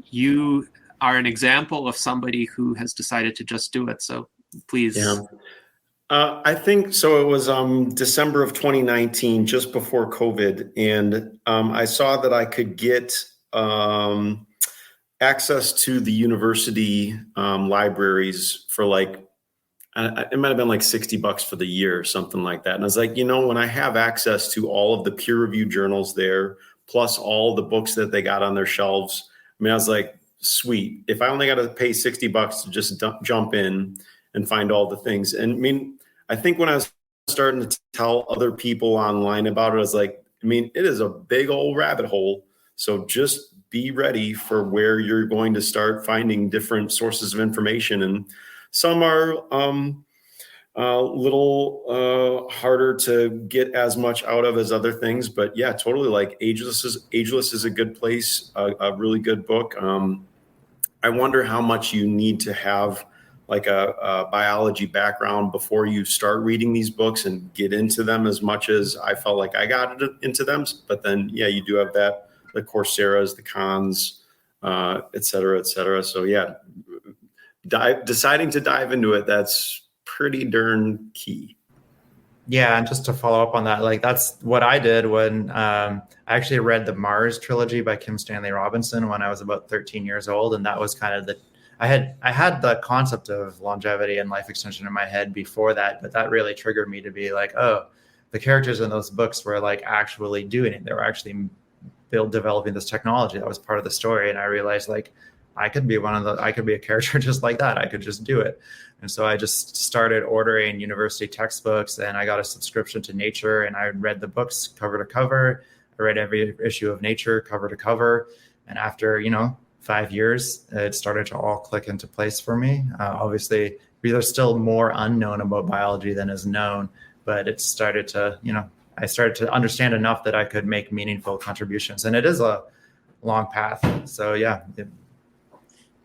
you are an example of somebody who has decided to just do it. So please. Yeah. I think so. It was December of 2019, just before COVID, and I saw that I could get access to the university libraries for it might have been like $60 for the year or something like that. And I was like, when I have access to all of the peer-reviewed journals there, plus all the books that they got on their shelves, I mean, I was like, sweet. If I only got to pay $60 to just jump in and find all the things. And I mean, I think when I was starting to tell other people online about it, I was like, I mean, it is a big old rabbit hole. So just be ready for where you're going to start finding different sources of information. And some are a little harder to get as much out of as other things. But yeah, totally. Like Ageless is a good place, a really good book. I wonder how much you need to have like a biology background before you start reading these books and get into them as much as I felt like I got into them. But then, yeah, you do have the Coursera's, the Khans, et cetera, et cetera. So yeah, deciding to dive into it, that's pretty darn key. Yeah, and just to follow up on that, like that's what I did when I actually read the Mars trilogy by Kim Stanley Robinson when I was about 13 years old. And that was kind of I had the concept of longevity and life extension in my head before that, but that really triggered me to be like, oh, the characters in those books were like actually doing it. They were actually developing this technology that was part of the story. And I realized like I could be a character just like that. I could just do it. And so I just started ordering university textbooks and I got a subscription to Nature and I read the books cover to cover. I read every issue of Nature cover to cover. And after, 5 years, it started to all click into place for me. Obviously, there's still more unknown about biology than is known, but it started to, I started to understand enough that I could make meaningful contributions. And it is a long path. So yeah,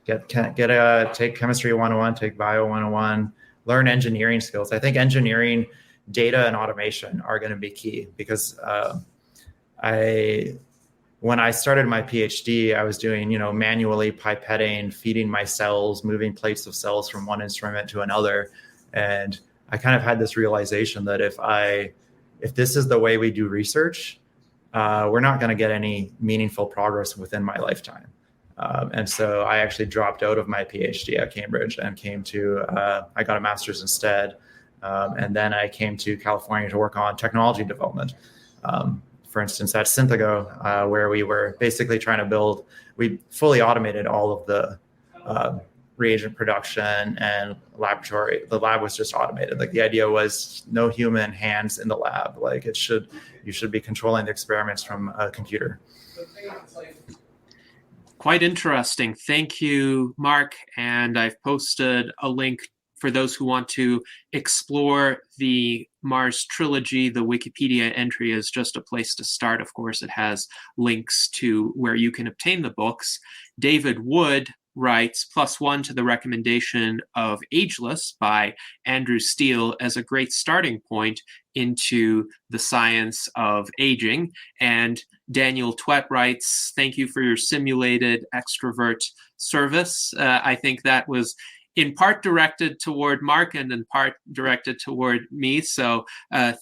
take chemistry 101, take bio 101, learn engineering skills. I think engineering, data, and automation are going to be key because when I started my PhD, I was doing, manually pipetting, feeding my cells, moving plates of cells from one instrument to another. And I kind of had this realization that if this is the way we do research, we're not going to get any meaningful progress within my lifetime. And so I actually dropped out of my PhD at Cambridge and I got a master's instead. And then I came to California to work on technology development. For instance, at Synthago, where we were basically we fully automated all of the reagent production and laboratory. The lab was just automated. Like the idea was no human hands in the lab. Like you should be controlling the experiments from a computer. Quite interesting. Thank you, Mark. And I've posted a link for those who want to explore the Mars trilogy. The Wikipedia entry is just a place to start. Of course, it has links to where you can obtain the books. David Wood writes, +1 to the recommendation of Ageless by Andrew Steele as a great starting point into the science of aging. And Daniel Twett writes, thank you for your simulated extrovert service. I think that was in part directed toward Mark and in part directed toward me. So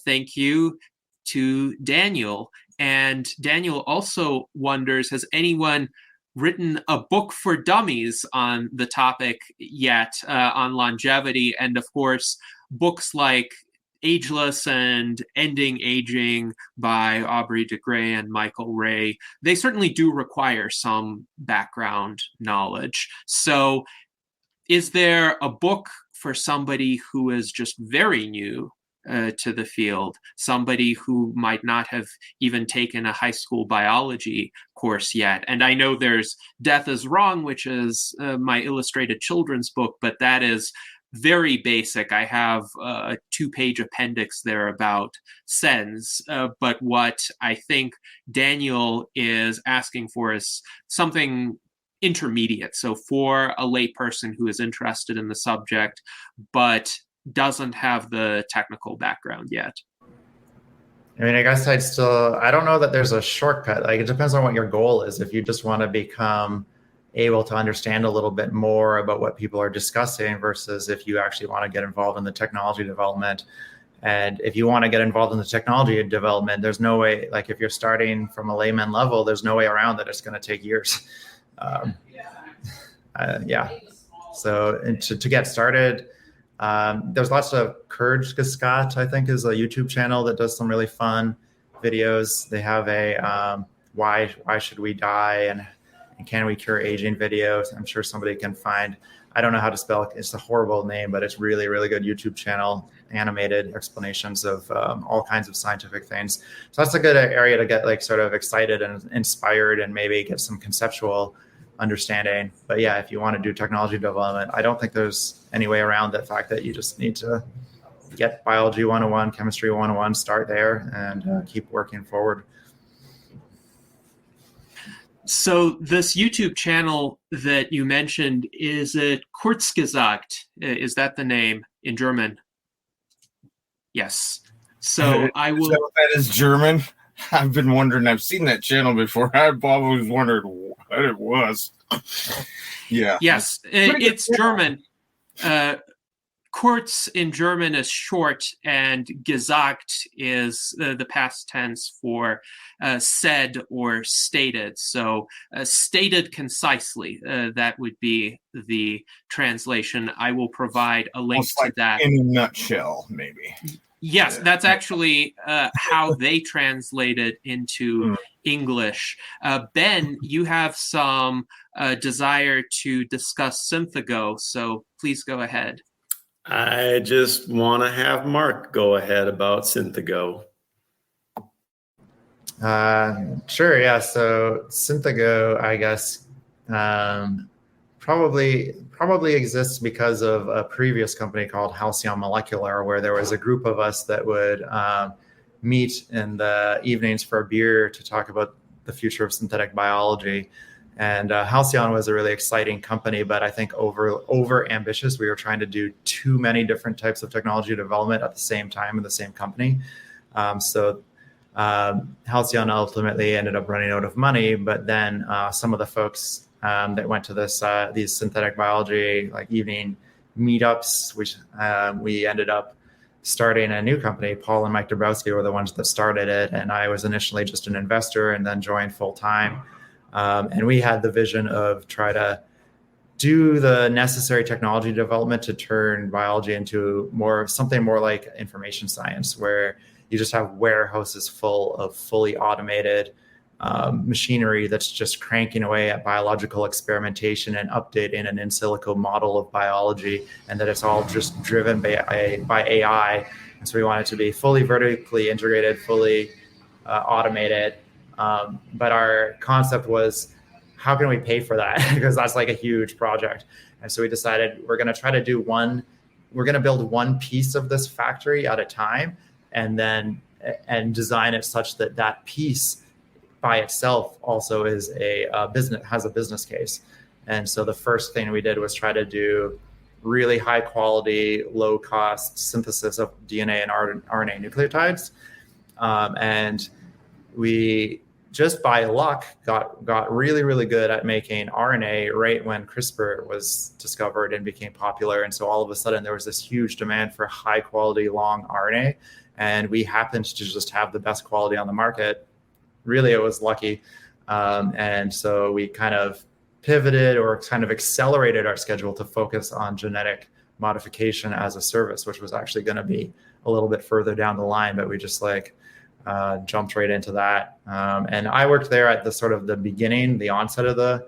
thank you to Daniel. And Daniel also wonders, has anyone written a book for dummies on the topic yet, on longevity? And of course, books like Ageless and Ending Aging by Aubrey de Grey and Michael Ray, they certainly do require some background knowledge. So is there a book for somebody who is just very new to the field, somebody who might not have even taken a high school biology course yet? And I know there's Death is Wrong, which is my illustrated children's book, but that is very basic. I have a 2-page appendix there about SENS, but what I think Daniel is asking for is something intermediate. So for a layperson who is interested in the subject, but doesn't have the technical background yet. I mean, I guess I don't know that there's a shortcut. Like, it depends on what your goal is. If you just want to become able to understand a little bit more about what people are discussing versus if you actually want to get involved in the technology development. And if you want to get involved in the technology development, there's no way, like if you're starting from a layman level, there's no way around that. It's going to take years. So to get started, there's lots of Courage Scott, I think, is a YouTube channel that does some really fun videos. They have a why should we die and can we cure aging videos. I'm sure somebody can find, I don't know how to spell it. It's a horrible name, but it's really, really good YouTube channel, animated explanations of all kinds of scientific things. So that's a good area to get like sort of excited and inspired and maybe get some conceptual understanding. But yeah, if you want to do technology development, I don't think there's any way around the fact that you just need to get biology 101, chemistry 101, start there and keep working forward. So this YouTube channel that you mentioned, is it Kurzgesagt? Is that the name in German? Yes. So I will. So that is German. I've been wondering. I've seen that channel before. I've always wondered what it was. Yeah. Yes, it's German. Kurz in German is short, and gesagt is the past tense for said or stated. So stated concisely, that would be the translation. I will provide a link to that. In a nutshell, maybe. Yes, that's actually how they translate it into English. Ben, you have some desire to discuss Synthago, so please go ahead. I just want to have Mark go ahead about Synthago. Sure, yeah. So Synthago, I guess, probably exists because of a previous company called Halcyon Molecular, where there was a group of us that would meet in the evenings for a beer to talk about the future of synthetic biology. And Halcyon was a really exciting company, but I think over ambitious. We were trying to do too many different types of technology development at the same time in the same company. So Halcyon ultimately ended up running out of money, but then some of the folks that went to these synthetic biology like evening meetups, which we ended up starting a new company. Paul and Mike Dabrowski were the ones that started it, and I was initially just an investor and then joined full time. And we had the vision of try to do the necessary technology development to turn biology into something more like information science, where you just have warehouses full of fully automated machinery that's just cranking away at biological experimentation and updating an in silico model of biology, and that it's all just driven by AI. And so we want it to be fully vertically integrated, fully automated. But our concept was, how can we pay for that? Because that's like a huge project. And so we decided we're going to try to build one piece of this factory at a time, and design it such that that piece by itself also is has a business case. And so the first thing we did was try to do really high quality, low cost synthesis of DNA and RNA nucleotides. And we just by luck got really, really good at making RNA right when CRISPR was discovered and became popular. And so all of a sudden there was this huge demand for high quality, long RNA. And we happened to just have the best quality on the market. Really, it was lucky. And so we kind of pivoted or kind of accelerated our schedule to focus on genetic modification as a service, which was actually going to be a little bit further down the line, but we just jumped right into that. And I worked there at the beginning, the onset of the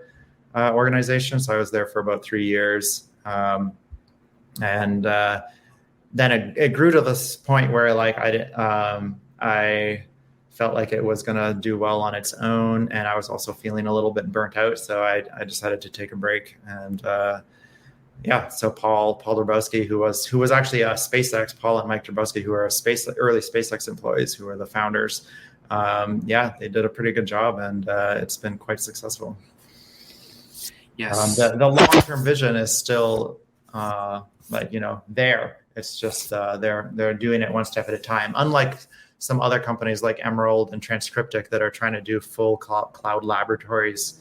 organization. So I was there for about 3 years. And then it grew to this point where I felt like it was going to do well on its own, and I was also feeling a little bit burnt out, so I decided to take a break. And so Paul Dabrowski, who was actually a SpaceX, Paul and Mike Dabrowski, who are early SpaceX employees, who are the founders. They did a pretty good job, and it's been quite successful. Yes. The long-term vision is still there. It's just they're doing it one step at a time. Unlike some other companies like Emerald and Transcriptic that are trying to do full cloud laboratories,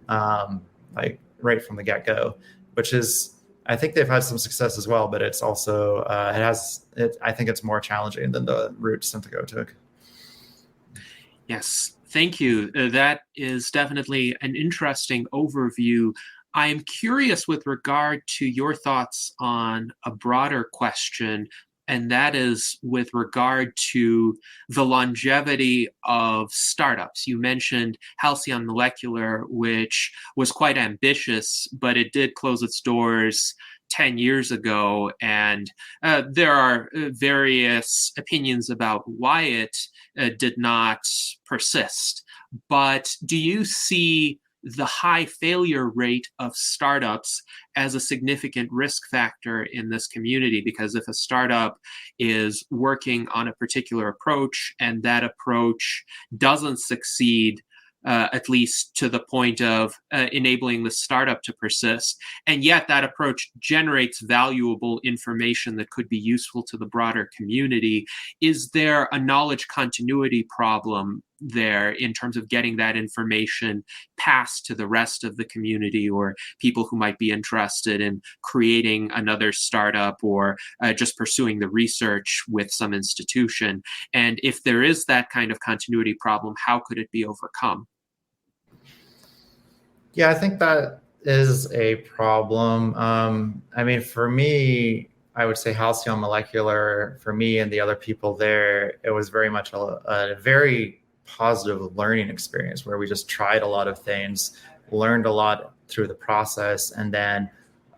right from the get-go, which is, I think they've had some success as well, but it's also I think it's more challenging than the route Synthigo took. Yes, thank you. That is definitely an interesting overview. I am curious with regard to your thoughts on a broader question, and that is with regard to the longevity of startups. You mentioned Halcyon Molecular, which was quite ambitious, but it did close its doors 10 years ago, and there are various opinions about why it did not persist. But do you see the high failure rate of startups as a significant risk factor in this community? Because if a startup is working on a particular approach and that approach doesn't succeed, at least to the point of enabling the startup to persist, and yet that approach generates valuable information that could be useful to the broader community, is there a knowledge continuity problem there in terms of getting that information passed to the rest of the community or people who might be interested in creating another startup or just pursuing the research with some institution? And if there is that kind of continuity problem, how could it be overcome? Yeah, I think that is a problem. For me, I would say Halcyon Molecular, for me and the other people there, it was very much a very positive learning experience where we just tried a lot of things, learned a lot through the process, and then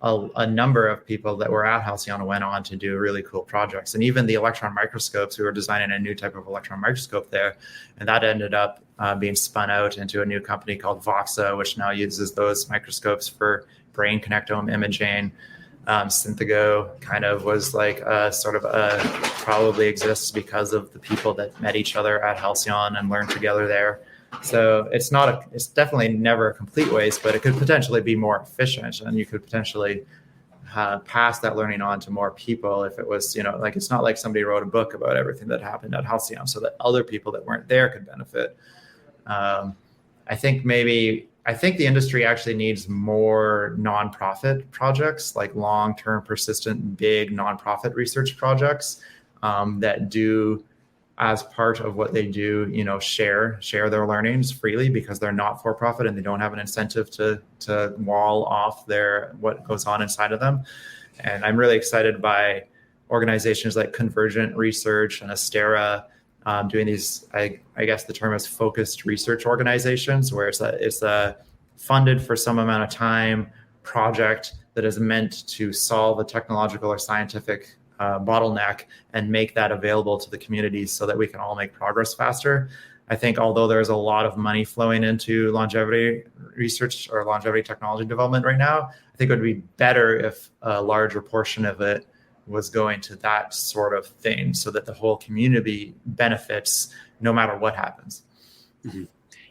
a number of people that were at Halcyon went on to do really cool projects. And even the electron microscopes, we were designing a new type of electron microscope there, and that ended up being spun out into a new company called Voxa, which now uses those microscopes for brain connectome imaging. Synthigo kind of was probably exists because of the people that met each other at Halcyon and learned together there. So it's definitely never a complete waste, but it could potentially be more efficient, and you could potentially pass that learning on to more people if it was, it's not like somebody wrote a book about everything that happened at Halcyon so that other people that weren't there could benefit. I think maybe I think the industry actually needs more nonprofit projects, like long-term, persistent, big nonprofit research projects that do, as part of what they do, share their learnings freely, because they're not for profit and they don't have an incentive to wall off what goes on inside of them. And I'm really excited by organizations like Convergent Research and Astera doing these, I guess the term is focused research organizations, where it's a funded for some amount of time project that is meant to solve a technological or scientific bottleneck and make that available to the communities so that we can all make progress faster. I think although there's a lot of money flowing into longevity research or longevity technology development right now, I think it would be better if a larger portion of it was going to that sort of thing, so that the whole community benefits no matter what happens. Mm-hmm.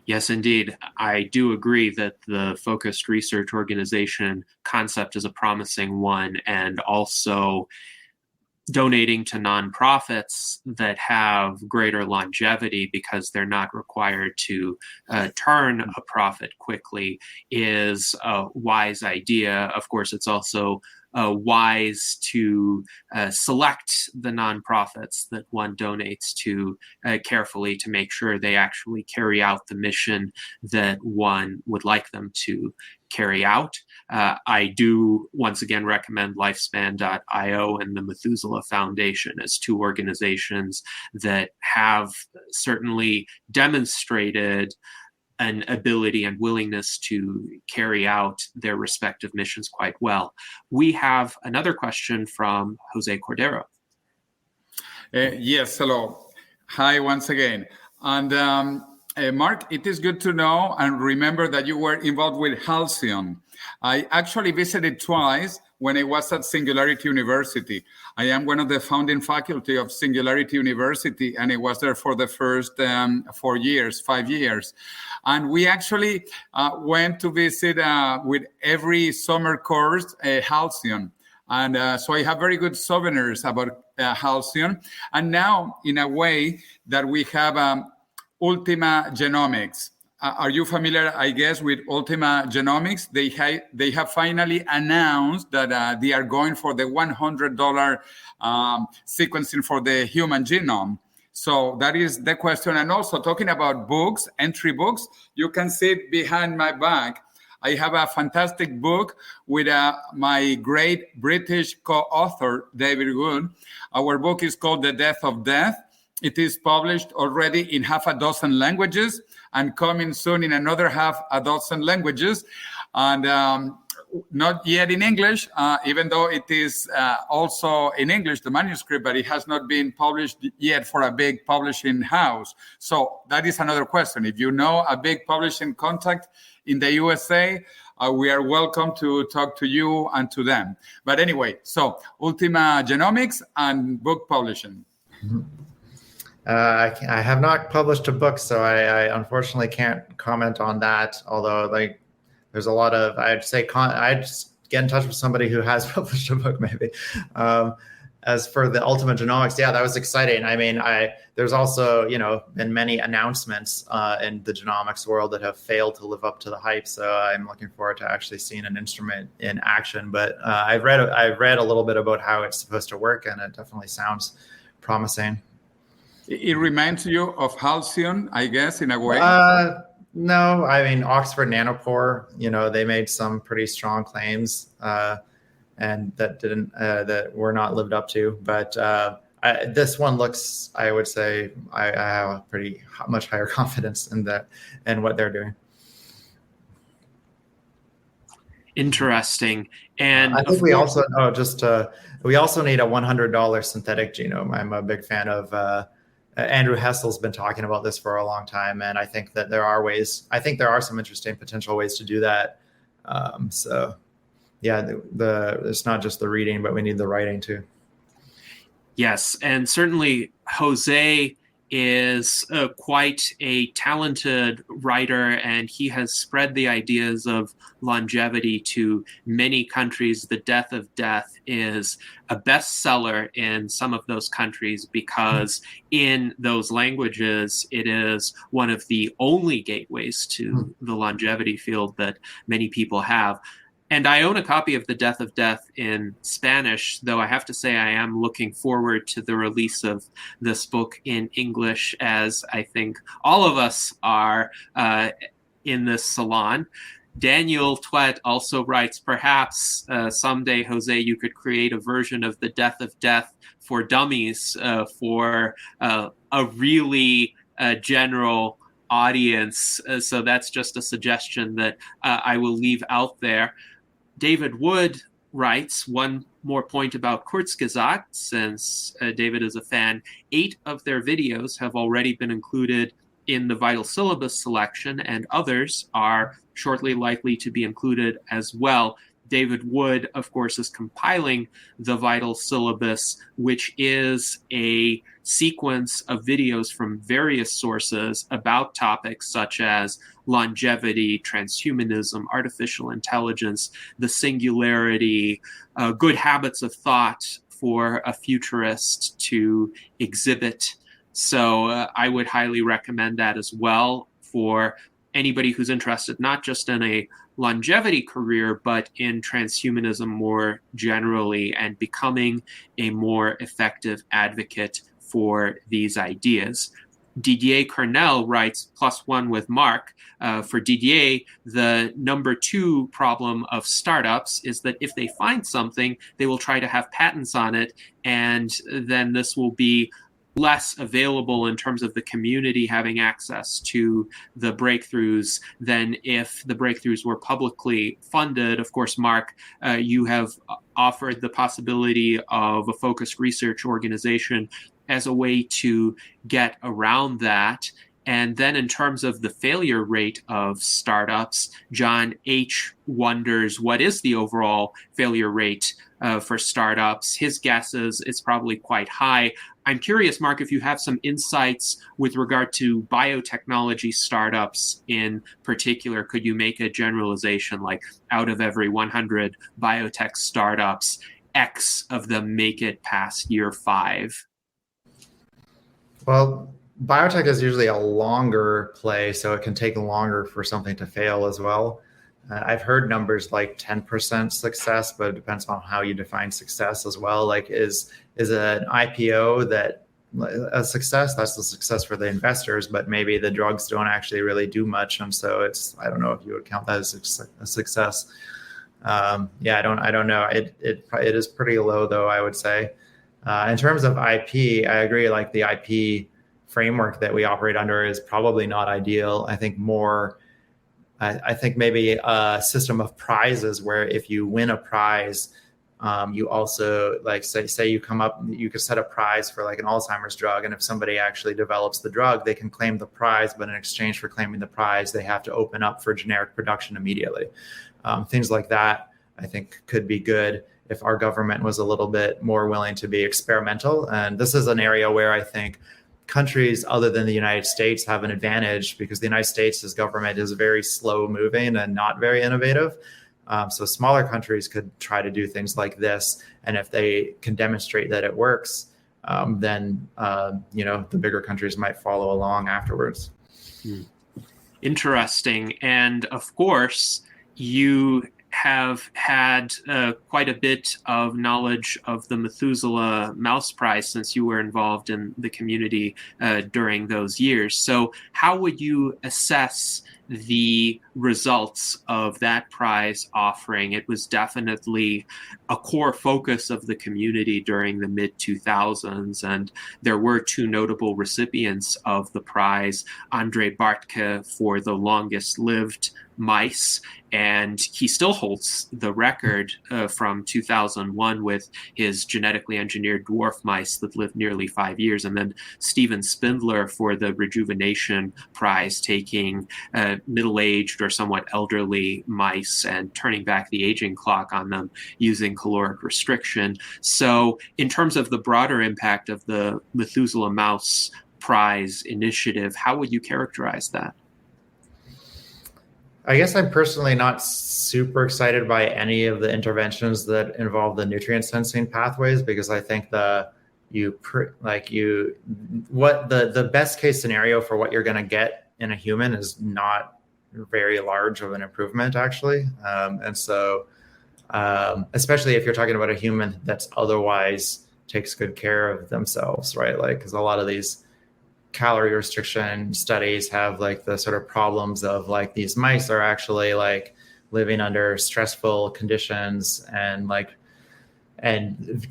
Yes, indeed. I do agree that the focused research organization concept is a promising one, and also donating to nonprofits that have greater longevity because they're not required to turn a profit quickly is a wise idea. Of course, it's also wise to select the nonprofits that one donates to carefully to make sure they actually carry out the mission that one would like them to carry out. I do once again recommend Lifespan.io and the Methuselah Foundation as two organizations that have certainly demonstrated an ability and willingness to carry out their respective missions quite well. We have another question from Jose Cordero. Yes, hello. Hi once again. And Mark, it is good to know and remember that you were involved with Halcyon. I actually visited twice when I was at Singularity University. I am one of the founding faculty of Singularity University, and I was there for the first 5 years. And we actually went to visit with every summer course Halcyon. And so I have very good souvenirs about Halcyon. And now, in a way, that we have Ultima Genomics. Are you familiar, I guess, with Ultima Genomics? They have finally announced that they are going for the $100 sequencing for the human genome. So that is the question. And also talking about books, entry books, you can see it behind my back. I have a fantastic book with my great British co-author, David Good. Our book is called The Death of Death. It is published already in 6 languages and coming soon in another 6 languages. And not yet in English, even though it is also in English, the manuscript, but it has not been published yet for a big publishing house. So that is another question. If you know a big publishing contact in the USA, we are welcome to talk to you and to them. But anyway, so Ultima Genomics and book publishing. Mm-hmm. I have not published a book, so I unfortunately can't comment on that. Although, there's a lot of, I'd just get in touch with somebody who has published a book, maybe. As for the Ultima Genomics, yeah, that was exciting. I mean, there's also, been many announcements in the genomics world that have failed to live up to the hype. So I'm looking forward to actually seeing an instrument in action. But I've read a little bit about how it's supposed to work, and it definitely sounds promising. It reminds you of Halcyon, I guess, in a way. No, I mean, Oxford Nanopore, they made some pretty strong claims and that were not lived up to. But this one looks, I would say, I have a pretty much higher confidence in that and what they're doing. Interesting. And I think we also we also need a $100 synthetic genome. I'm a big fan of Andrew Hessel's been talking about this for a long time, and I think that there are some interesting potential ways to do that. So yeah, it's not just the reading, but we need the writing too. Yes, and certainly Jose is quite a talented writer, and he has spread the ideas of longevity to many countries. The Death of Death is a bestseller in some of those countries because in those languages, it is one of the only gateways to the longevity field that many people have. And I own a copy of The Death of Death in Spanish, though I have to say I am looking forward to the release of this book in English, as I think all of us are in this salon. Daniel Twett also writes, perhaps someday, Jose, you could create a version of The Death of Death for dummies for a really general audience. So that's just a suggestion that I will leave out there. David Wood writes, one more point about Kurzgesagt, since David is a fan. 8 of their videos have already been included in the Vital Syllabus selection, and others are shortly likely to be included as well. David Wood, of course, is compiling the Vital Syllabus, which is a sequence of videos from various sources about topics such as longevity, transhumanism, artificial intelligence, the singularity, good habits of thought for a futurist to exhibit. So I would highly recommend that as well for anybody who's interested not just in a longevity career, but in transhumanism more generally and becoming a more effective advocate for these ideas. Didier Cornell writes, +1 with Mark. For Didier, the number 2 problem of startups is that if they find something, they will try to have patents on it, and then this will be less available in terms of the community having access to the breakthroughs than if the breakthroughs were publicly funded. Of course, Mark, you have offered the possibility of a focused research organization as a way to get around that. And then in terms of the failure rate of startups, John H. wonders, what is the overall failure rate for startups? His guess is it's probably quite high. I'm curious, Mark, if you have some insights with regard to biotechnology startups in particular. Could you make a generalization, like out of every 100 biotech startups, X of them make it past year 5? Well, biotech is usually a longer play, so it can take longer for something to fail as well. I've heard numbers like 10% success, but it depends on how you define success as well. Like, is an IPO that a success? That's a success for the investors, but maybe the drugs don't actually really do much, and so I don't know if you would count that as a success. I don't know. It is pretty low though, I would say. In terms of IP, I agree. Like, the IP framework that we operate under is probably not ideal. I think maybe a system of prizes where if you win a prize, you also, like, say you could set a prize for like an Alzheimer's drug, and if somebody actually develops the drug, they can claim the prize, but in exchange for claiming the prize, they have to open up for generic production immediately. Things like that, I think, could be good if our government was a little bit more willing to be experimental. And this is an area where I think countries other than the United States have an advantage, because the United States' government is very slow moving and not very innovative. So smaller countries could try to do things like this. And if they can demonstrate that it works, then the bigger countries might follow along afterwards. Interesting. And of course, you have had quite a bit of knowledge of the Methuselah Mouse Prize since you were involved in the community during those years. So how would you assess the results of that prize offering? It was definitely a core focus of the community during the mid-2000s, and there were 2 notable recipients of the prize, Andre Bartke for the longest lived mice, and he still holds the record from 2001 with his genetically engineered dwarf mice that lived nearly 5 years, and then Steven Spindler for the rejuvenation prize, taking middle-aged or somewhat elderly mice and turning back the aging clock on them using caloric restriction. So in terms of the broader impact of the Methuselah Mouse Prize initiative. How would you characterize that? I guess I'm personally not super excited by any of the interventions that involve the nutrient sensing pathways, because I think the best case scenario for what you're going to get in a human is not very large of an improvement, actually. Especially if you're talking about a human that's otherwise takes good care of themselves, right? Like, because a lot of these calorie restriction studies have like the sort of problems of like these mice are actually like living under stressful conditions, and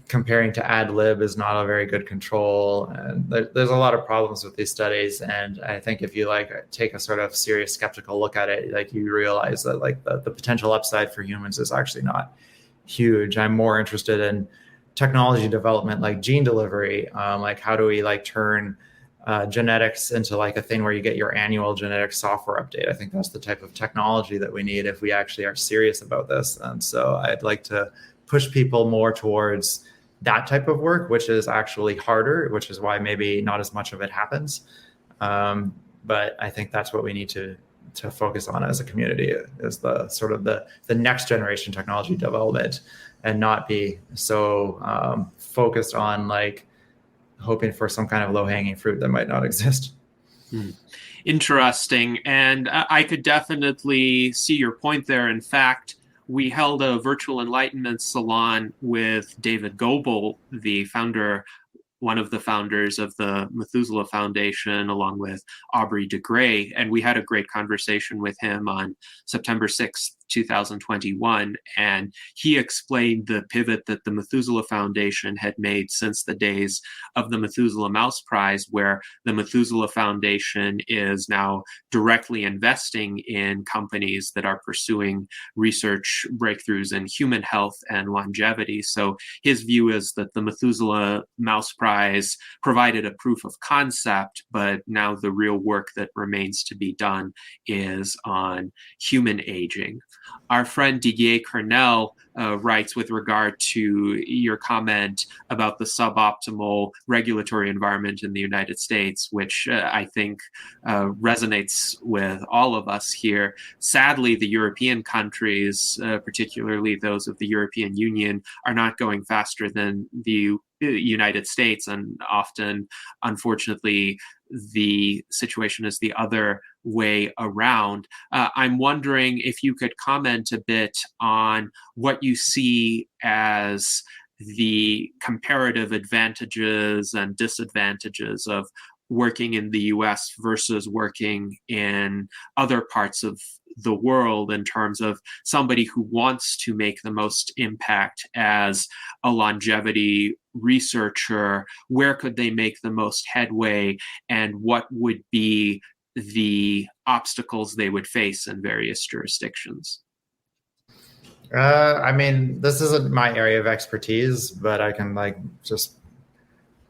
comparing to ad lib is not a very good control. And there's a lot of problems with these studies. And I think if you like take a sort of serious skeptical look at it, like you realize that like the potential upside for humans is actually not huge. I'm more interested in technology development, like gene delivery. Like how do we like turn genetics into like a thing where you get your annual genetic software update? I think that's the type of technology that we need if we actually are serious about this. And so I'd like to push people more towards that type of work, which is actually harder, which is why maybe not as much of it happens. But I think that's what we need to focus on as a community, is the sort of the next generation technology development, and not be so focused on like hoping for some kind of low-hanging fruit that might not exist. Interesting. And I could definitely see your point there. In fact, we held a virtual enlightenment salon with David Goebel, one of the founders of the Methuselah Foundation, along with Aubrey de Grey. And we had a great conversation with him on September 6th, 2021. And he explained the pivot that the Methuselah Foundation had made since the days of the Methuselah Mouse Prize, where the Methuselah Foundation is now directly investing in companies that are pursuing research breakthroughs in human health and longevity. So his view is that the Methuselah Mouse Prize provided a proof of concept, but now the real work that remains to be done is on human aging. Our friend Didier Cornell writes with regard to your comment about the suboptimal regulatory environment in the United States, which I think resonates with all of us here. Sadly, the European countries, particularly those of the European Union, are not going faster than the United States, and often, unfortunately, the situation is the other way around. I'm wondering if you could comment a bit on what you see as the comparative advantages and disadvantages of working in the US versus working in other parts of the world, in terms of somebody who wants to make the most impact as a longevity researcher. Where could they make the most headway, and what would be the obstacles they would face in various jurisdictions? I mean, this isn't my area of expertise, but I can like just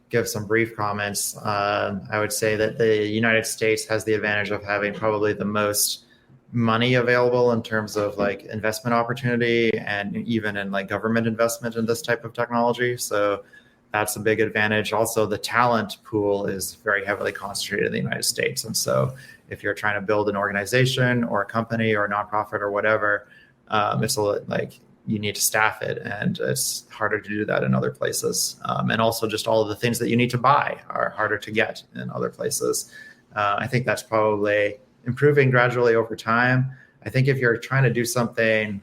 give some brief comments. I would say that the United States has the advantage of having probably the most money available in terms of like investment opportunity, and even in like government investment in this type of technology. So that's a big advantage. Also, the talent pool is very heavily concentrated in the United States. And so if you're trying to build an organization or a company or a nonprofit or whatever, it's like you need to staff it, and it's harder to do that in other places. And also just all of the things that you need to buy are harder to get in other places. I think that's probably improving gradually over time. I think if you're trying to do something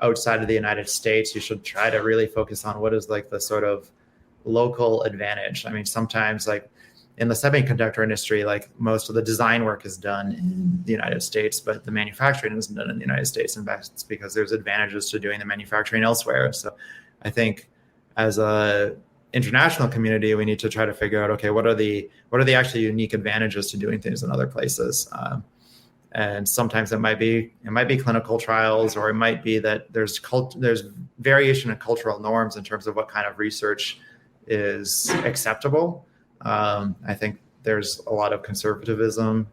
outside of the United States, you should try to really focus on what is like the sort of local advantage. I mean, sometimes like in the semiconductor industry, like most of the design work is done in the United States, but the manufacturing isn't done in the United States. In fact, it's because there's advantages to doing the manufacturing elsewhere. So I think as a international community, we need to try to figure out, okay, what are the actually unique advantages to doing things in other places? And sometimes it might be clinical trials, or it might be that there's variation in cultural norms in terms of what kind of research is acceptable. I think there's a lot of conservatism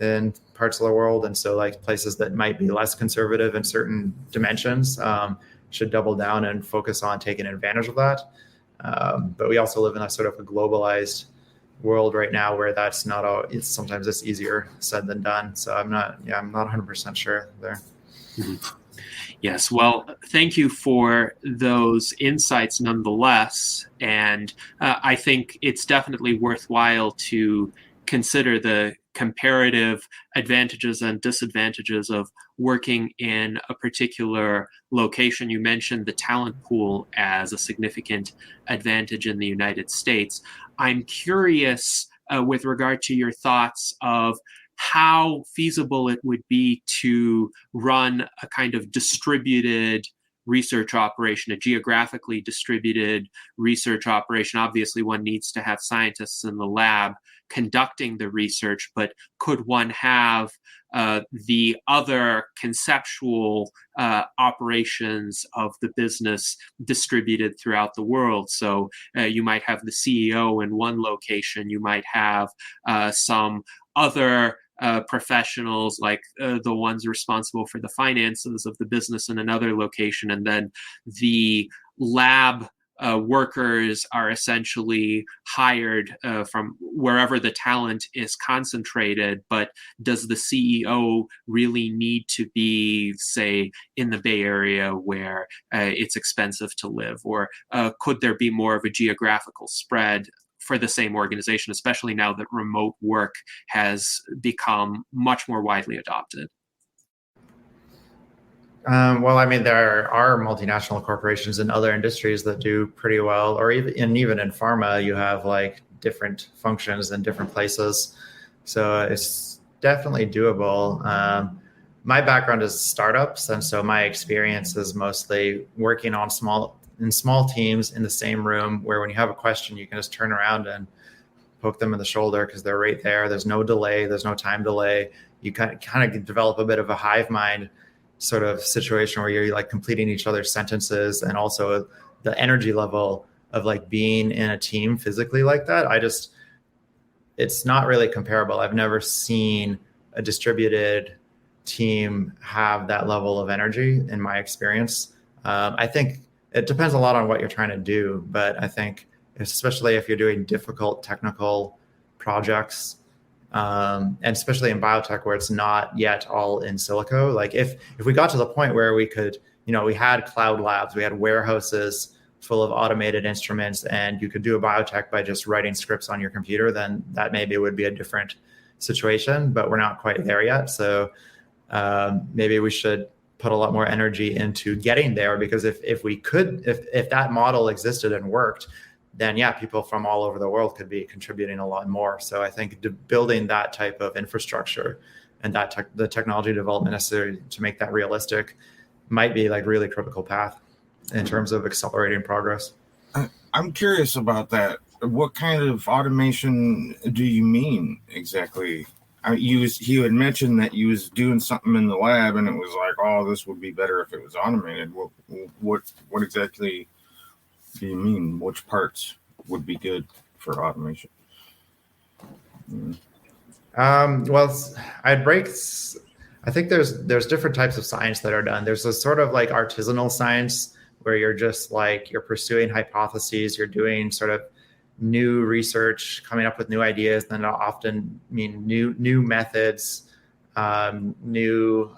in parts of the world, and so like places that might be less conservative in certain dimensions should double down and focus on taking advantage of that. But we also live in a sort of a globalized world right now where that's not all, it's sometimes it's easier said than done. So I'm not 100% sure there. Mm-hmm. Yes, well, thank you for those insights nonetheless. And I think it's definitely worthwhile to consider the comparative advantages and disadvantages of working in a particular location. You mentioned the talent pool as a significant advantage in the United States. I'm curious with regard to your thoughts of how feasible it would be to run a kind of distributed research operation, a geographically distributed research operation. Obviously, one needs to have scientists in the lab conducting the research, but could one have the other conceptual operations of the business distributed throughout the world? So you might have the CEO in one location, you might have some other professionals like the ones responsible for the finances of the business in another location, and then the lab workers are essentially hired from wherever the talent is concentrated. But does the CEO really need to be, say, in the Bay Area where it's expensive to live? Or could there be more of a geographical spread for the same organization, especially now that remote work has become much more widely adopted? Well, I mean, there are multinational corporations in other industries that do pretty well, or even in pharma, you have like different functions in different places. So it's definitely doable. My background is startups, and so my experience is mostly working on small teams in the same room, where when you have a question, you can just turn around and poke them in the shoulder because they're right there. There's no delay. There's no time delay. You kind of develop a bit of a hive mind sort of situation where you're like completing each other's sentences, and also the energy level of like being in a team physically like that. It's not really comparable. I've never seen a distributed team have that level of energy in my experience. I think it depends a lot on what you're trying to do, but I think especially if you're doing difficult technical projects, and especially in biotech where it's not yet all in silico, like if we got to the point where we could, we had cloud labs, we had warehouses full of automated instruments, and you could do a biotech by just writing scripts on your computer, then that maybe would be a different situation, but we're not quite there yet. So maybe we should put a lot more energy into getting there, because if that model existed and worked, then yeah, people from all over the world could be contributing a lot more. So I think building that type of infrastructure and the technology development necessary to make that realistic might be like really critical path in terms of accelerating progress. I'm curious about that. What kind of automation do you mean exactly? You had mentioned that you was doing something in the lab and it was like, oh, this would be better if it was automated. What exactly do you mean? Which parts would be good for automation? Well, I think there's different types of science that are done. There's a sort of like artisanal science where you're just like, you're pursuing hypotheses, you're doing sort of new research, coming up with new ideas, then it'll often mean new methods, new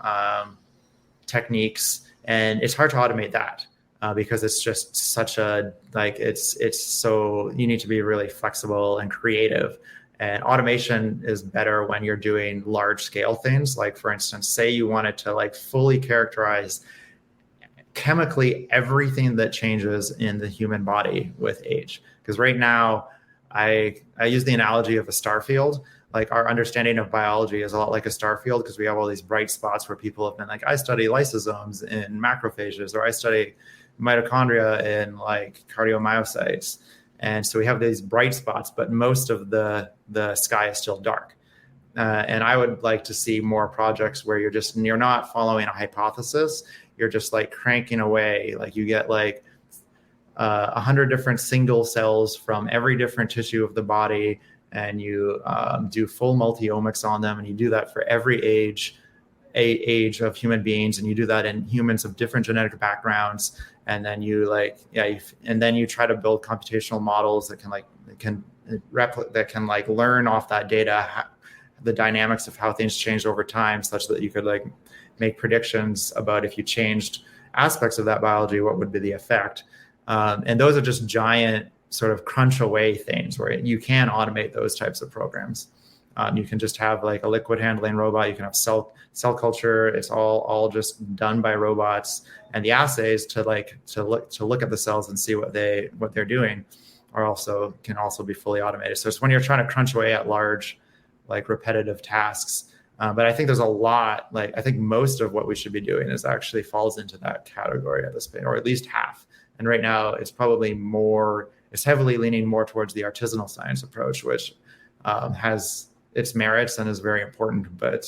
techniques, and it's hard to automate that because it's just such a it's so, you need to be really flexible and creative. And automation is better when you're doing large scale things. Like for instance, say you wanted to like fully characterize chemically everything that changes in the human body with age. Because right now, I use the analogy of a star field. Like our understanding of biology is a lot like a star field, because we have all these bright spots where people have been like, I study lysosomes in macrophages, or I study mitochondria in like cardiomyocytes. And so we have these bright spots, but most of the sky is still dark. And I would like to see more projects where you're not following a hypothesis. You're just like cranking away. Like you get like 100 different single cells from every different tissue of the body, and you do full multi-omics on them, and you do that for every age of human beings, and you do that in humans of different genetic backgrounds, and then you try to build computational models that can that can like learn off that data, the dynamics of how things change over time, such that you could like make predictions about if you changed aspects of that biology, what would be the effect. And those are just giant sort of crunch away things where you can automate those types of programs. You can just have like a liquid handling robot. You can have cell culture. It's all just done by robots. And the assays to look at the cells and see what they're doing can also be fully automated. So it's when you're trying to crunch away at large, like repetitive tasks. But I think there's a lot, like I think most of what we should be doing is actually falls into that category at this point, or at least half. And right now it's heavily leaning more towards the artisanal science approach, which has its merits and is very important, but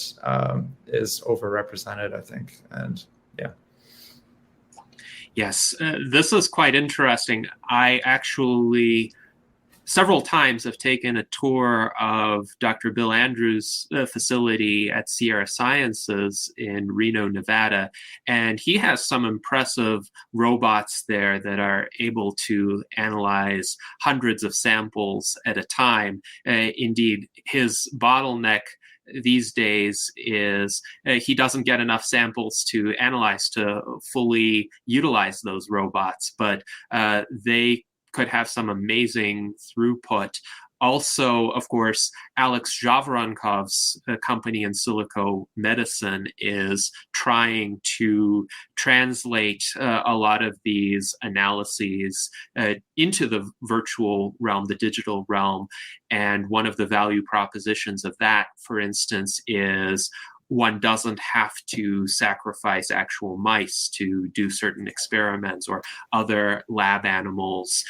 is overrepresented, I think. And yeah. Yes, this is quite interesting. I actually several times have taken a tour of Dr. Bill Andrews' facility at Sierra Sciences in Reno, Nevada, and he has some impressive robots there that are able to analyze hundreds of samples at a time. Indeed, his bottleneck these days is he doesn't get enough samples to analyze to fully utilize those robots, but they could have some amazing throughput. Also, of course, Alex Javoronkov's company in Silico Medicine is trying to translate a lot of these analyses into the virtual realm, the digital realm. And one of the value propositions of that, for instance, is one doesn't have to sacrifice actual mice to do certain experiments or other lab animals.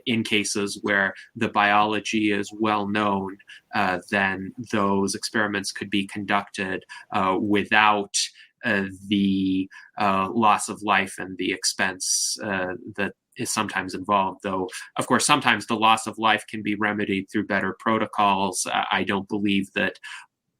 In cases where the biology is well known, then those experiments could be conducted without the loss of life and the expense that is sometimes involved, though, of course, sometimes the loss of life can be remedied through better protocols. I don't believe that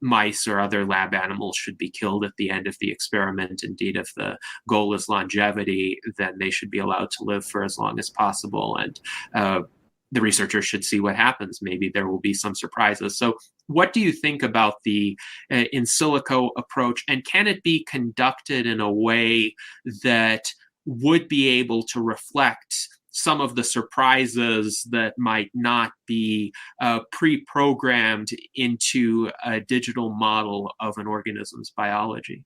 mice or other lab animals should be killed at the end of the experiment. Indeed, if the goal is longevity, then they should be allowed to live for as long as possible. And the researchers should see what happens. Maybe there will be some surprises. So what do you think about the in silico approach? And can it be conducted in a way that would be able to reflect some of the surprises that might not be pre-programmed into a digital model of an organism's biology?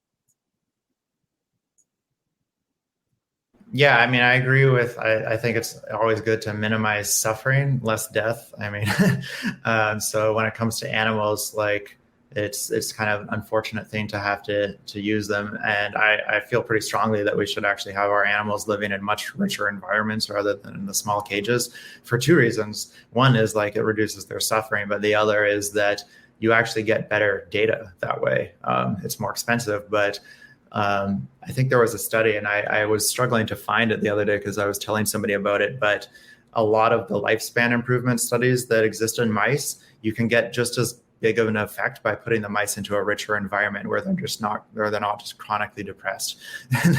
Yeah, I mean, I agree with, I think it's always good to minimize suffering, less death. I mean, so when it comes to animals, like it's kind of an unfortunate thing to have to use them. And I feel pretty strongly that we should actually have our animals living in much richer environments rather than in the small cages for two reasons. One is like it reduces their suffering, but the other is that you actually get better data that way. It's more expensive, but I think there was a study, and I was struggling to find it the other day because I was telling somebody about it, but a lot of the lifespan improvement studies that exist in mice, you can get just as big of an effect by putting the mice into a richer environment where they're not just chronically depressed.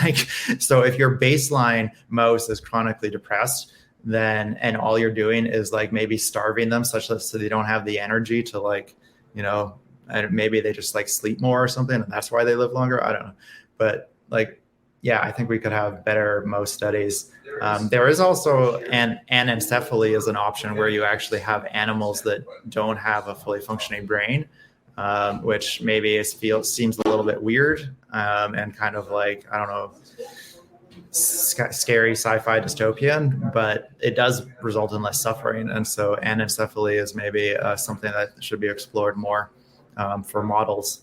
Like, so if your baseline mouse is chronically depressed, then, and all you're doing is like maybe starving them such that so they don't have the energy to like, you know, and maybe they just like sleep more or something, and that's why they live longer. I don't know. But like, yeah, I think we could have better mouse studies. There is also anencephaly as an option where you actually have animals that don't have a fully functioning brain, which maybe seems a little bit weird and kind of like, I don't know, scary sci-fi dystopian, but it does result in less suffering. And so anencephaly is maybe something that should be explored more for models.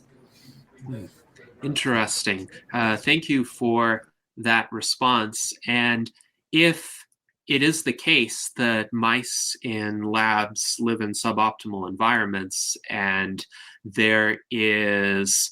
Interesting. Thank you for that response. And if it is the case that mice in labs live in suboptimal environments and there is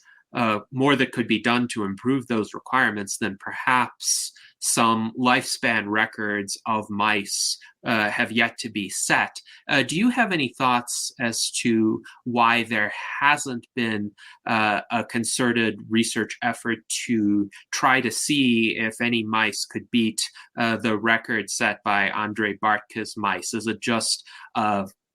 more that could be done to improve those requirements, then perhaps some lifespan records of mice have yet to be set. Do you have any thoughts as to why there hasn't been a concerted research effort to try to see if any mice could beat the record set by Andrei Bartka's mice? Is it just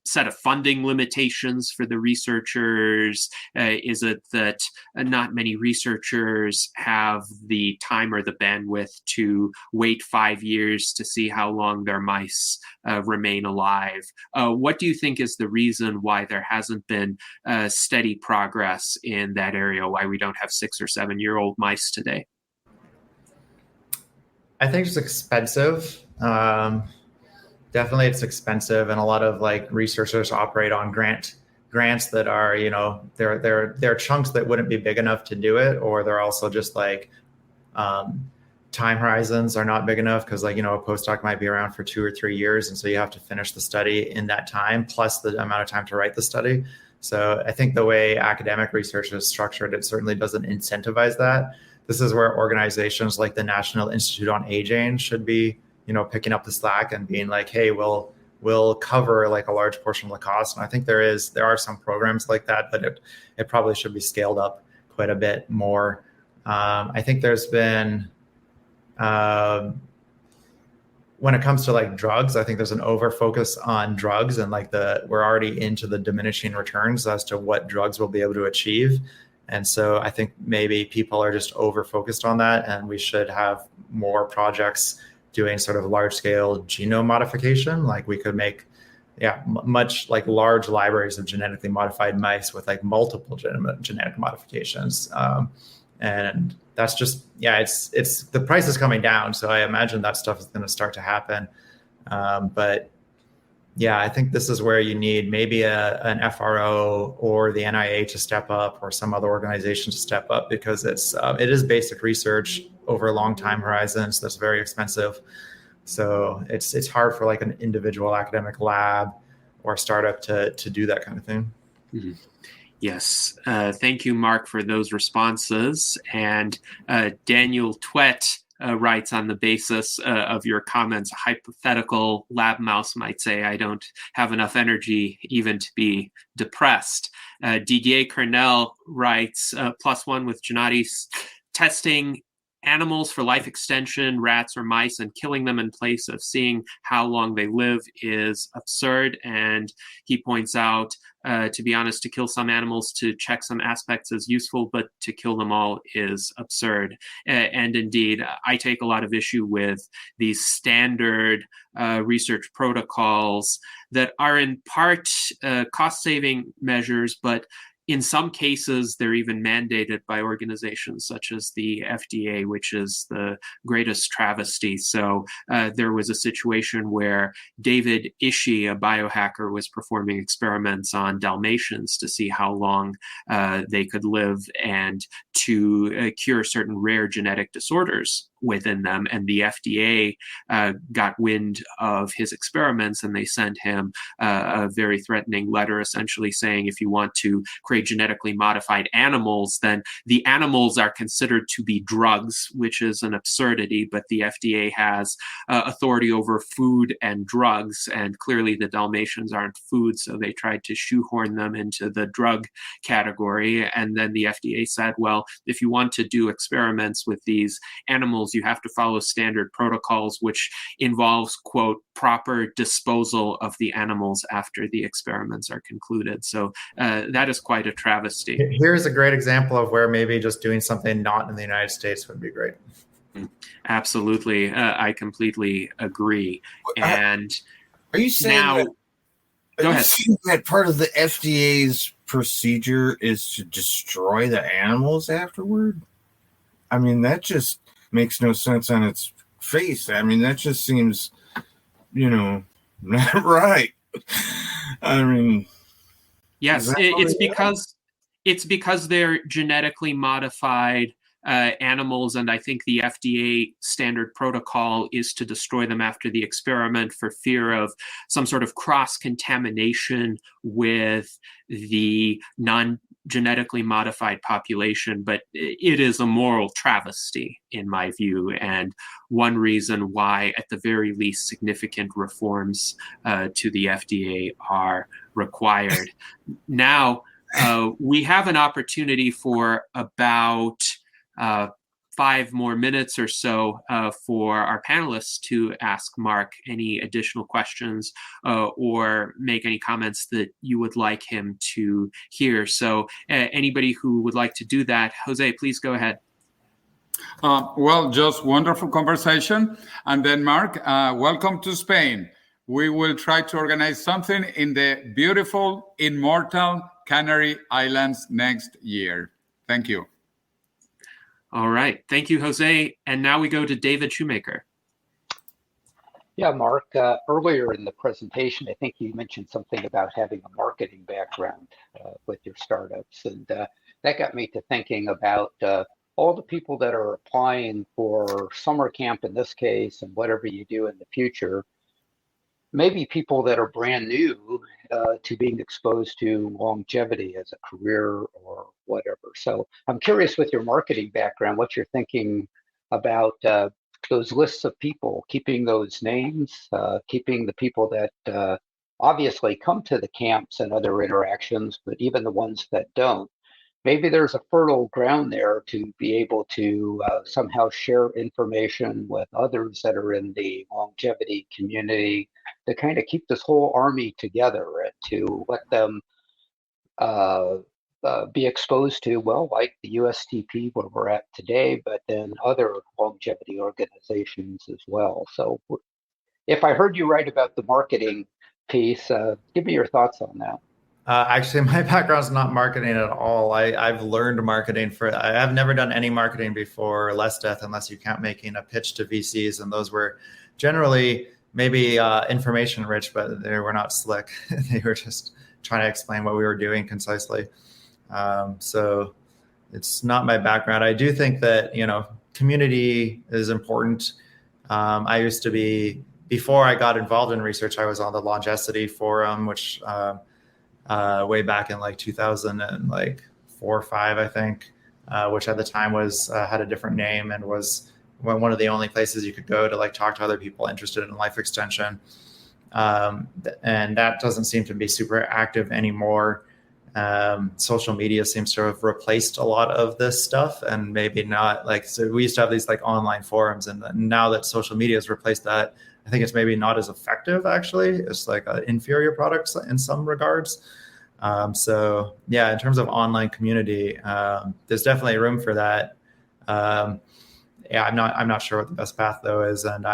set of funding limitations for the researchers? Is it that not many researchers have the time or the bandwidth to wait 5 years to see how long their mice remain alive? What do you think is the reason why there hasn't been steady progress in that area, why we don't have 6 or 7 year old mice today? I think it's expensive. Definitely it's expensive, and a lot of like researchers operate on grants that are, they're chunks that wouldn't be big enough to do it, or they're also just like time horizons are not big enough because, like, a postdoc might be around for 2 or 3 years, and so you have to finish the study in that time plus the amount of time to write the study. So I think the way academic research is structured, it certainly doesn't incentivize that. This is where organizations like the National Institute on Aging should be, picking up the slack and being like, hey, we'll cover like a large portion of the cost. And I think there are some programs like that, but it probably should be scaled up quite a bit more. I think there's been, when it comes to like drugs, I think there's an over focus on drugs, and like we're already into the diminishing returns as to what drugs will be able to achieve. And so I think maybe people are just over focused on that, and we should have more projects doing sort of large scale genome modification. Like we could make, much like large libraries of genetically modified mice with like multiple genetic modifications. And that's just, it's the price is coming down. So I imagine that stuff is going to start to happen. But yeah, I think this is where you need maybe an FRO or the NIA to step up, or some other organization to step up, because it is basic research over long time horizons. That's very expensive. So it's hard for like an individual academic lab or startup to do that kind of thing. Mm-hmm. Yes. Thank you, Mark, for those responses. And Daniel Twet writes, on the basis of your comments, a hypothetical lab mouse might say, I don't have enough energy even to be depressed. Didier Cornell writes, +1 with Gennadi's testing animals for life extension, rats or mice, and killing them in place of seeing how long they live is absurd. And he points out, to be honest, to kill some animals to check some aspects is useful, but to kill them all is absurd. And indeed, I take a lot of issue with these standard research protocols that are in part cost-saving measures, but in some cases, they're even mandated by organizations such as the FDA, which is the greatest travesty. So there was a situation where David Ishii, a biohacker, was performing experiments on Dalmatians to see how long they could live and to cure certain rare genetic disorders within them. And the FDA got wind of his experiments, and they sent him a very threatening letter, essentially saying, if you want to create genetically modified animals, then the animals are considered to be drugs, which is an absurdity. But the FDA has authority over food and drugs, and clearly the Dalmatians aren't food, so they tried to shoehorn them into the drug category. And then the FDA said, well, if you want to do experiments with these animals, you have to follow standard protocols, which involves, quote, proper disposal of the animals after the experiments are concluded. So that is quite a travesty. Here's a great example of where maybe just doing something not in the United States would be great. Absolutely. I completely agree. And are you saying now, go ahead. That part of the FDA's procedure is to destroy the animals afterward? I mean, that just makes no sense on its face. I mean, that just seems, not right. I mean, yes, it's because they're genetically modified animals, and I think the FDA standard protocol is to destroy them after the experiment for fear of some sort of cross-contamination with the non-genetically modified population. But it is a moral travesty, in my view, and one reason why, at the very least, significant reforms to the FDA are required. Now, we have an opportunity for about 5 more minutes or so for our panelists to ask Mark any additional questions or make any comments that you would like him to hear. So anybody who would like to do that, Jose, please go ahead. Well, just wonderful conversation. And then, Mark, welcome to Spain. We will try to organize something in the beautiful, immortal Canary Islands next year. Thank you. All right. Thank you, Jose. And now we go to David Shoemaker. Yeah, Mark, earlier in the presentation, I think you mentioned something about having a marketing background with your startups. And that got me to thinking about all the people that are applying for summer camp in this case, and whatever you do in the future. Maybe people that are brand new to being exposed to longevity as a career or whatever. So I'm curious, with your marketing background, what you're thinking about those lists of people, keeping those names, keeping the people that obviously come to the camps and other interactions, but even the ones that don't. Maybe there's a fertile ground there to be able to somehow share information with others that are in the longevity community to kind of keep this whole army together and to let them be exposed to, well, like the USTP where we're at today, but then other longevity organizations as well. So if I heard you right about the marketing piece, give me your thoughts on that. Actually, my background is not marketing at all. I've learned marketing I have never done any marketing before Less Death, unless you count making a pitch to VCs. And those were generally maybe information rich, but they were not slick. They were just trying to explain what we were doing concisely. So it's not my background. I do think that, community is important. I used to be, before I got involved in research, I was on the Longevity Forum, which way back in like 2004 or 5, I think, which at the time was had a different name and was one of the only places you could go to like talk to other people interested in life extension. And that doesn't seem to be super active anymore. Social media seems to have replaced a lot of this stuff, and maybe not so we used to have these like online forums, and now that social media has replaced that, I think it's maybe not as effective, actually. It's like an inferior product in some regards. So yeah, in terms of online community, there's definitely room for that. Yeah, I'm not sure what the best path though is, and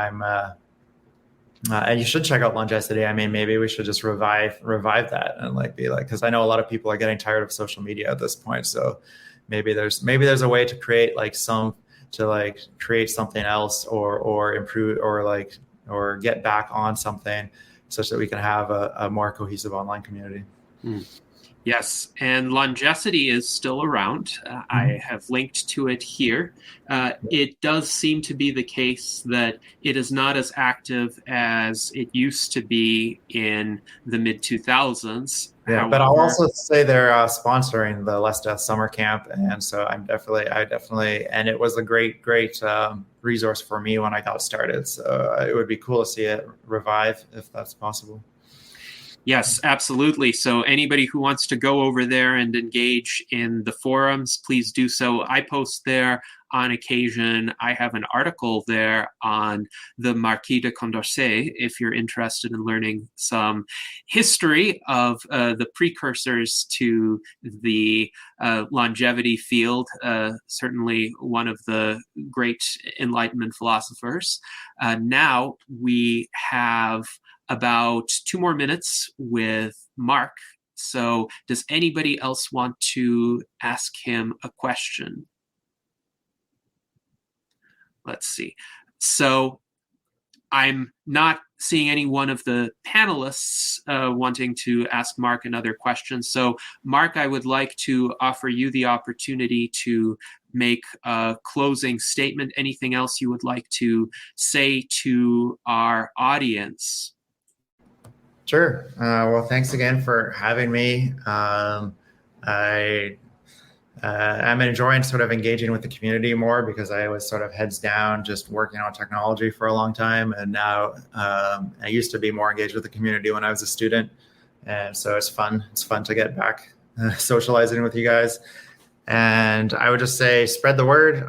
and you should check out Longevity. I mean, maybe we should just revive that and because I know a lot of people are getting tired of social media at this point. So maybe there's a way to create create something else or improve or get back on something such that we can have a more cohesive online community. Yes, and Longevity is still around. I have linked to it here. It does seem to be the case that it is not as active as it used to be in the mid-2000s. Yeah, but I'll also say they're sponsoring the Less Death Summer Camp, and so I definitely, and it was a great resource for me when I got started. So it would be cool to see it revive if that's possible. Yes, absolutely. So anybody who wants to go over there and engage in the forums, please do so. I post there on occasion. I have an article there on the Marquis de Condorcet, if you're interested in learning some history of the precursors to the longevity field, certainly one of the great Enlightenment philosophers. Now we have about 2 more minutes with Mark. So does anybody else want to ask him a question? Let's see. So I'm not seeing any one of the panelists wanting to ask Mark another question. So Mark, I would like to offer you the opportunity to make a closing statement. Anything else you would like to say to our audience? Sure. Well, thanks again for having me. I'm enjoying sort of engaging with the community more, because I was sort of heads down just working on technology for a long time. And now I used to be more engaged with the community when I was a student. And so it's fun. It's fun to get back socializing with you guys. And I would just say, spread the word.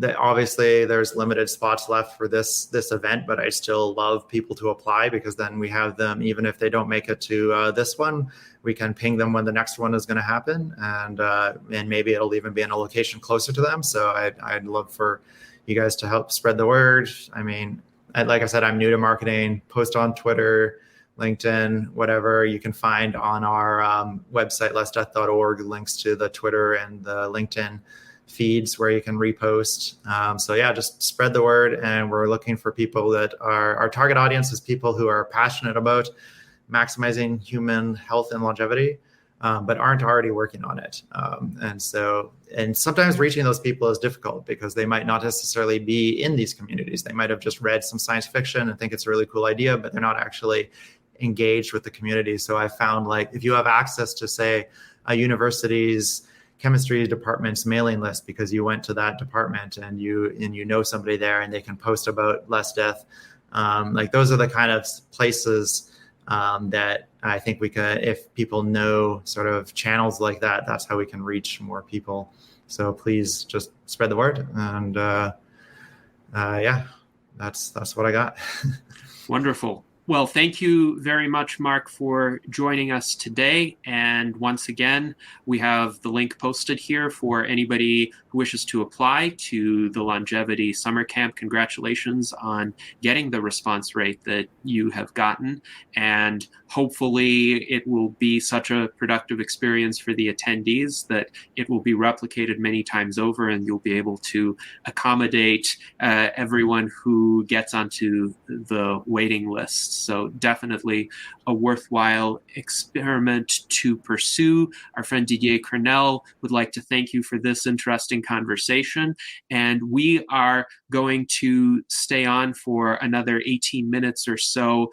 that obviously there's limited spots left for this event, but I still love people to apply, because then we have them, even if they don't make it to this one, we can ping them when the next one is going to happen, and maybe it'll even be in a location closer to them. So I'd love for you guys to help spread the word. I mean, like I said, I'm new to marketing. Post on Twitter, LinkedIn, whatever. You can find on our website, lessdeath.org, links to the Twitter and the LinkedIn feeds where you can repost. So yeah, just spread the word. And we're looking for people that are, our target audience is people who are passionate about maximizing human health and longevity, but aren't already working on it. And sometimes reaching those people is difficult because they might not necessarily be in these communities. They might have just read some science fiction and think it's a really cool idea, but they're not actually engaged with the community. So I found, like, if you have access to, say, a university's chemistry department's mailing list because you went to that department and you know somebody there and they can post about Less Death, like those are the kind of places that I think we could, if people know sort of channels like that, that's how we can reach more people. So please just spread the word. And yeah, that's what I got. Wonderful. Well, thank you very much, Mark, for joining us today. And once again, we have the link posted here for anybody who wishes to apply to the Longevity Summer Camp. Congratulations on getting the response rate that you have gotten. And hopefully it will be such a productive experience for the attendees that it will be replicated many times over, and you'll be able to accommodate everyone who gets onto the waiting list. So definitely a worthwhile experiment to pursue. Our friend Didier Cornell would like to thank you for this interesting conversation. And we are going to stay on for another 18 minutes or so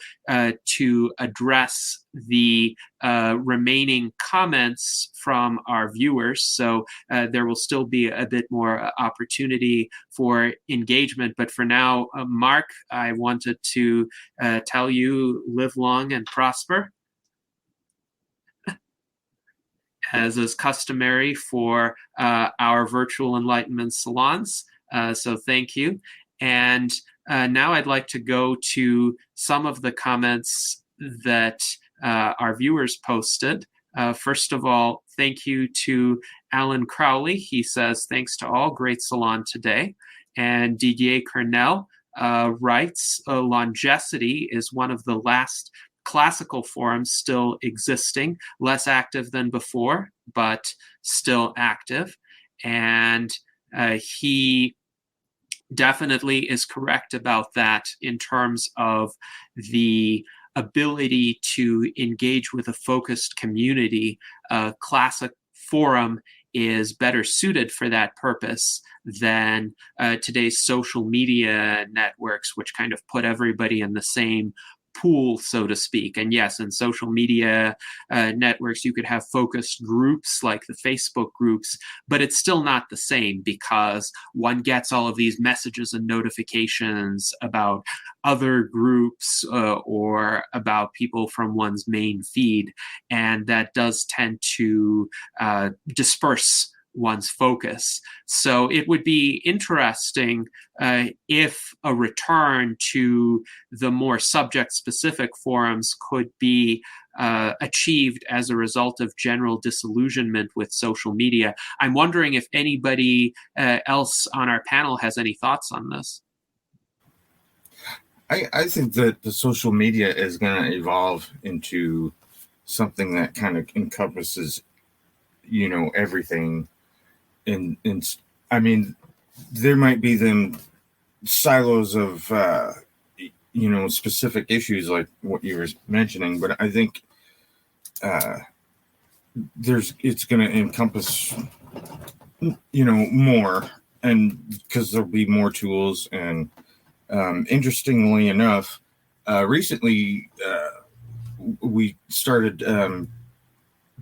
to address the remaining comments from our viewers. So there will still be a bit more opportunity for engagement. But for now, Mark, I wanted to tell you, live long and prosper, as is customary for our virtual enlightenment salons. So thank you. And now I'd like to go to some of the comments that our viewers posted. First of all, thank you to Alan Crowley. He says, thanks to all, great salon today. And Didier Cornell writes, Longevity is one of the last classical forums still existing, less active than before, but still active. And he definitely is correct about that in terms of the ability to engage with a focused community. Classic forum is better suited for that purpose than today's social media networks, which kind of put everybody in the same pool, so to speak. And yes, in social media networks, you could have focused groups like the Facebook groups, but it's still not the same because one gets all of these messages and notifications about other groups or about people from one's main feed. And that does tend to disperse one's focus. So it would be interesting if a return to the more subject-specific forums could be achieved as a result of general disillusionment with social media. I'm wondering if anybody else on our panel has any thoughts on this. I think that the social media is going to evolve into something that kind of encompasses, everything. And I mean, there might be them silos of, specific issues like what you were mentioning, but I think it's going to encompass, more, and because there'll be more tools. And interestingly enough, recently we started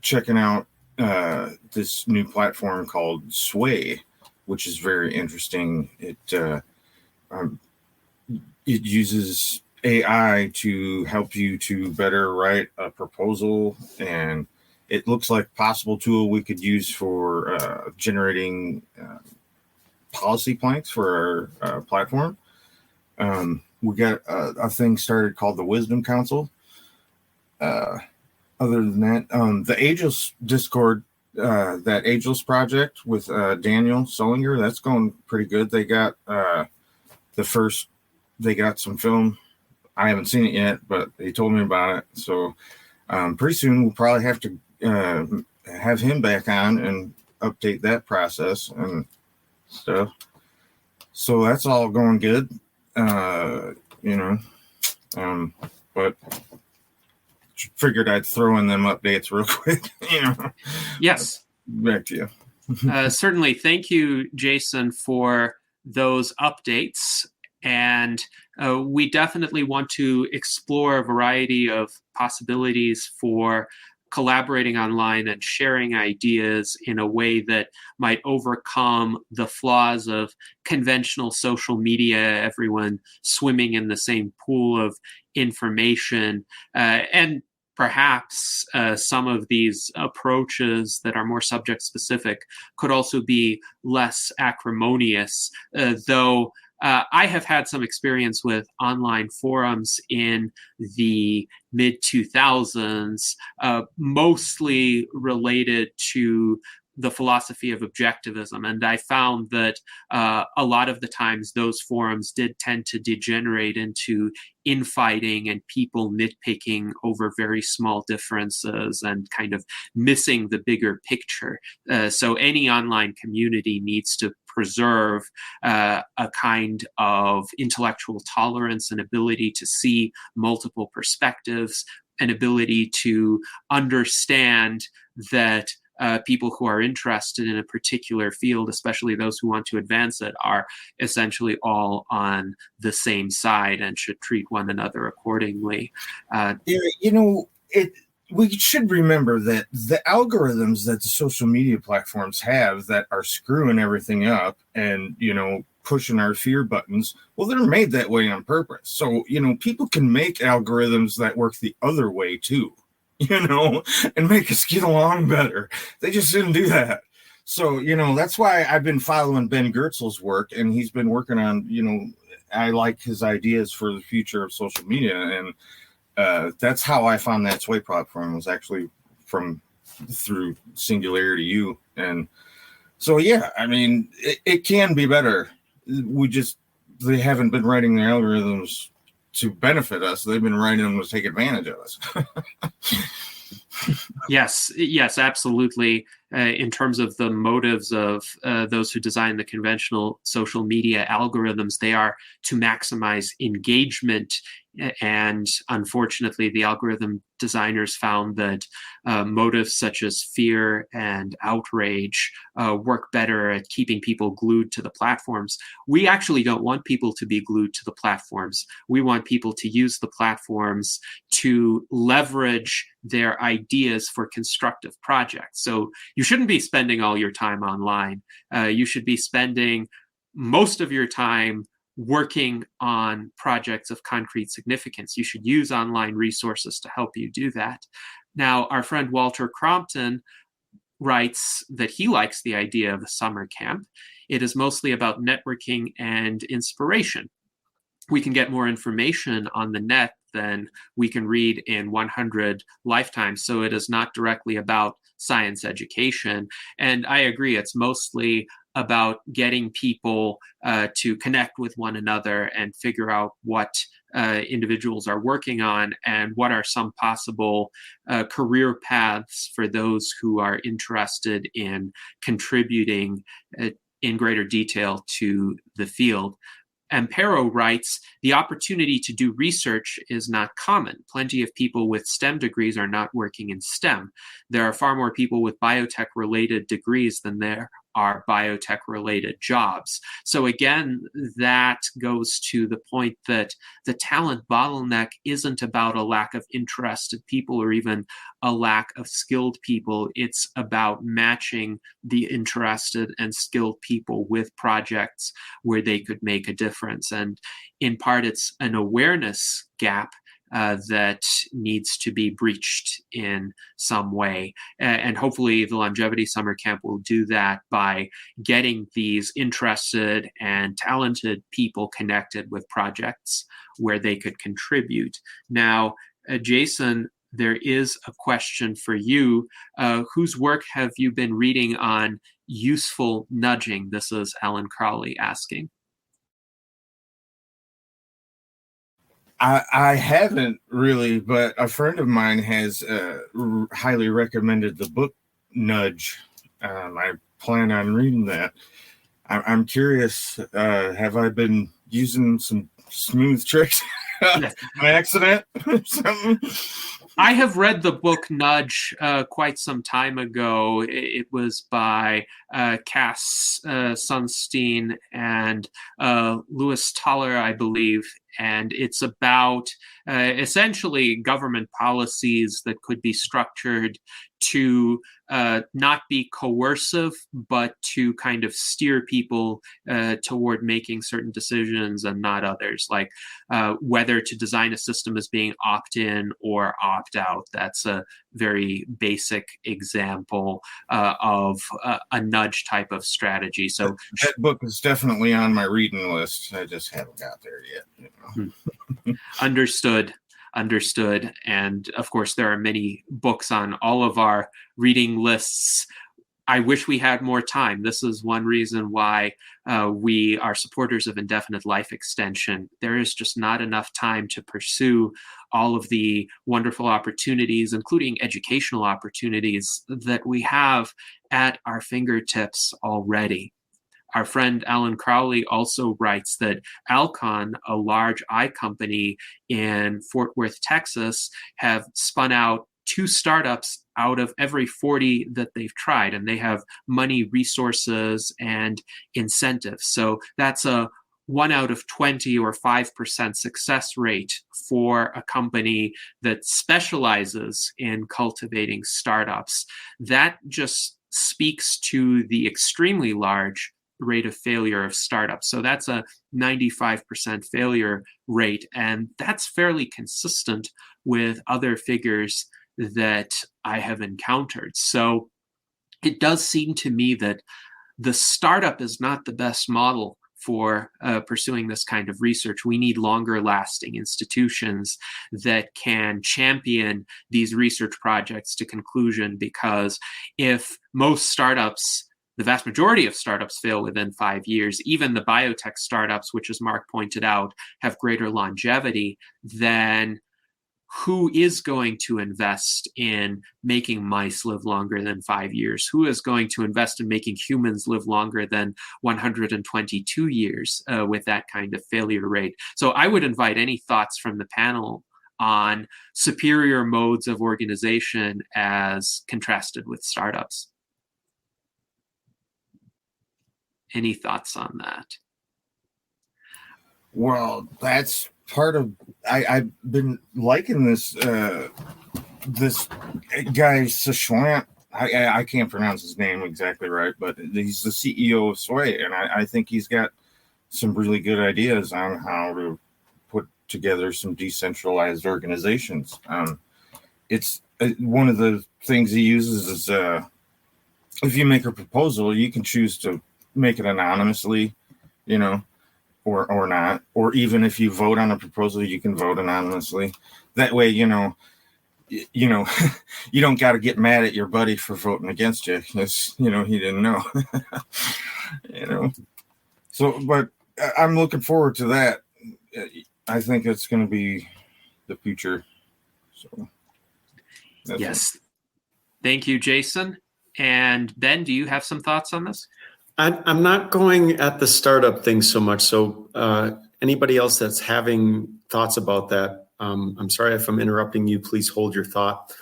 checking out this new platform called Sway, which is very interesting. It uses AI to help you to better write a proposal, and it looks like a possible tool we could use for generating policy planks for our platform. We got a thing started called the Wisdom Council. Other than that, the Ageless Discord, that Ageless project with Daniel Solinger, that's going pretty good. They got they got some film. I haven't seen it yet, but he told me about it. So pretty soon we'll probably have to have him back on and update that process and stuff. So that's all going good. But figured I'd throw in them updates real quick. Yes. Back to you. Certainly. Thank you, Jason, for those updates. And we definitely want to explore a variety of possibilities for collaborating online and sharing ideas in a way that might overcome the flaws of conventional social media, everyone swimming in the same pool of information, and perhaps some of these approaches that are more subject specific could also be less acrimonious, though I have had some experience with online forums in the mid-2000s, mostly related to the philosophy of objectivism. And I found that a lot of the times those forums did tend to degenerate into infighting and people nitpicking over very small differences and kind of missing the bigger picture. So any online community needs to preserve a kind of intellectual tolerance, an ability to see multiple perspectives, an ability to understand that people who are interested in a particular field, especially those who want to advance it, are essentially all on the same side and should treat one another accordingly. We should remember that the algorithms that the social media platforms have that are screwing everything up and, pushing our fear buttons, well, they're made that way on purpose. So, people can make algorithms that work the other way too. And make us get along better. They just didn't do that. So, that's why I've been following Ben Goertzel's work, and he's been working on, I like his ideas for the future of social media. And that's how I found that Sway platform, was actually through Singularity U. And so, yeah, I mean, it can be better. They haven't been writing their algorithms to benefit us. They've been writing them to take advantage of us. Yes, absolutely. In terms of the motives of those who design the conventional social media algorithms, they are to maximize engagement. And unfortunately, the algorithm designers found that motives such as fear and outrage work better at keeping people glued to the platforms. We actually don't want people to be glued to the platforms. We want people to use the platforms to leverage their ideas for constructive projects. So you shouldn't be spending all your time online. You should be spending most of your time working on projects of concrete significance. You should use online resources to help you do that. Now, our friend Walter Crompton writes that he likes the idea of a summer camp. It is mostly about networking and inspiration. We can get more information on the net than we can read in 100 lifetimes. So it is not directly about science education. And I agree, it's mostly about getting people to connect with one another and figure out what individuals are working on and what are some possible career paths for those who are interested in contributing in greater detail to the field. Ampero writes, the opportunity to do research is not common. Plenty of people with STEM degrees are not working in STEM. There are far more people with biotech-related degrees than there are biotech-related jobs. So again, that goes to the point that the talent bottleneck isn't about a lack of interested people or even a lack of skilled people. It's about matching the interested and skilled people with projects where they could make a difference. And in part, it's an awareness gap. that needs to be breached in some way. And hopefully the Longevity Summer Camp will do that by getting these interested and talented people connected with projects where they could contribute. Now, Jason, there is a question for you. Whose work have you been reading on useful nudging? This is Alan Crowley asking. I haven't really, but a friend of mine has highly recommended the book Nudge. I plan on reading that. I'm curious, have I been using some smooth tricks by accident or something? I have read the book Nudge quite some time ago. It was by Cass Sunstein and Louis Toller, I believe. And it's about essentially government policies that could be structured to not be coercive, but to kind of steer people toward making certain decisions and not others, like whether to design a system as being opt-in or opt-out. That's a very basic example of a nudge type of strategy. So that book is definitely on my reading list. I just haven't got there yet. You know? Understood. And of course, there are many books on all of our reading lists. I wish we had more time. This is one reason why we are supporters of indefinite life extension. There is just not enough time to pursue all of the wonderful opportunities, including educational opportunities, that we have at our fingertips already. Our friend Alan Crowley also writes that Alcon, a large eye company in Fort Worth, Texas, have spun out 2 startups out of every 40 that they've tried, and they have money, resources, and incentives. So that's a 1 out of 20 or 5% success rate for a company that specializes in cultivating startups. That just speaks to the extremely large rate of failure of startups. So that's a 95% failure rate, and that's fairly consistent with other figures that I have encountered. So it does seem to me that the startup is not the best model for pursuing this kind of research. We need longer lasting institutions that can champion these research projects to conclusion, because if most startups, the vast majority of startups, fail within 5 years, even the biotech startups, which, as Mark pointed out, have greater longevity, then who is going to invest in making mice live longer than 5 years? Who is going to invest in making humans live longer than 122 years with that kind of failure rate? So I would invite any thoughts from the panel on superior modes of organization as contrasted with startups. Any thoughts on that? Well, that's part of I've been liking this this guy Sichuan. I can't pronounce his name exactly right, but he's the CEO of Sway, and I think he's got some really good ideas on how to put together some decentralized organizations. It's one of the things he uses is if you make a proposal, you can choose to make it anonymously, you know, or not, or even if you vote on a proposal, you can vote anonymously. That way, you don't got to get mad at your buddy for voting against you because he didn't know. So, but I'm looking forward to that. I think it's going to be the future. So, yes. Thank you, Jason. And Ben, do you have some thoughts on this? I'm not going at the startup thing so much. So anybody else that's having thoughts about that, I'm sorry if I'm interrupting you. Please hold your thought.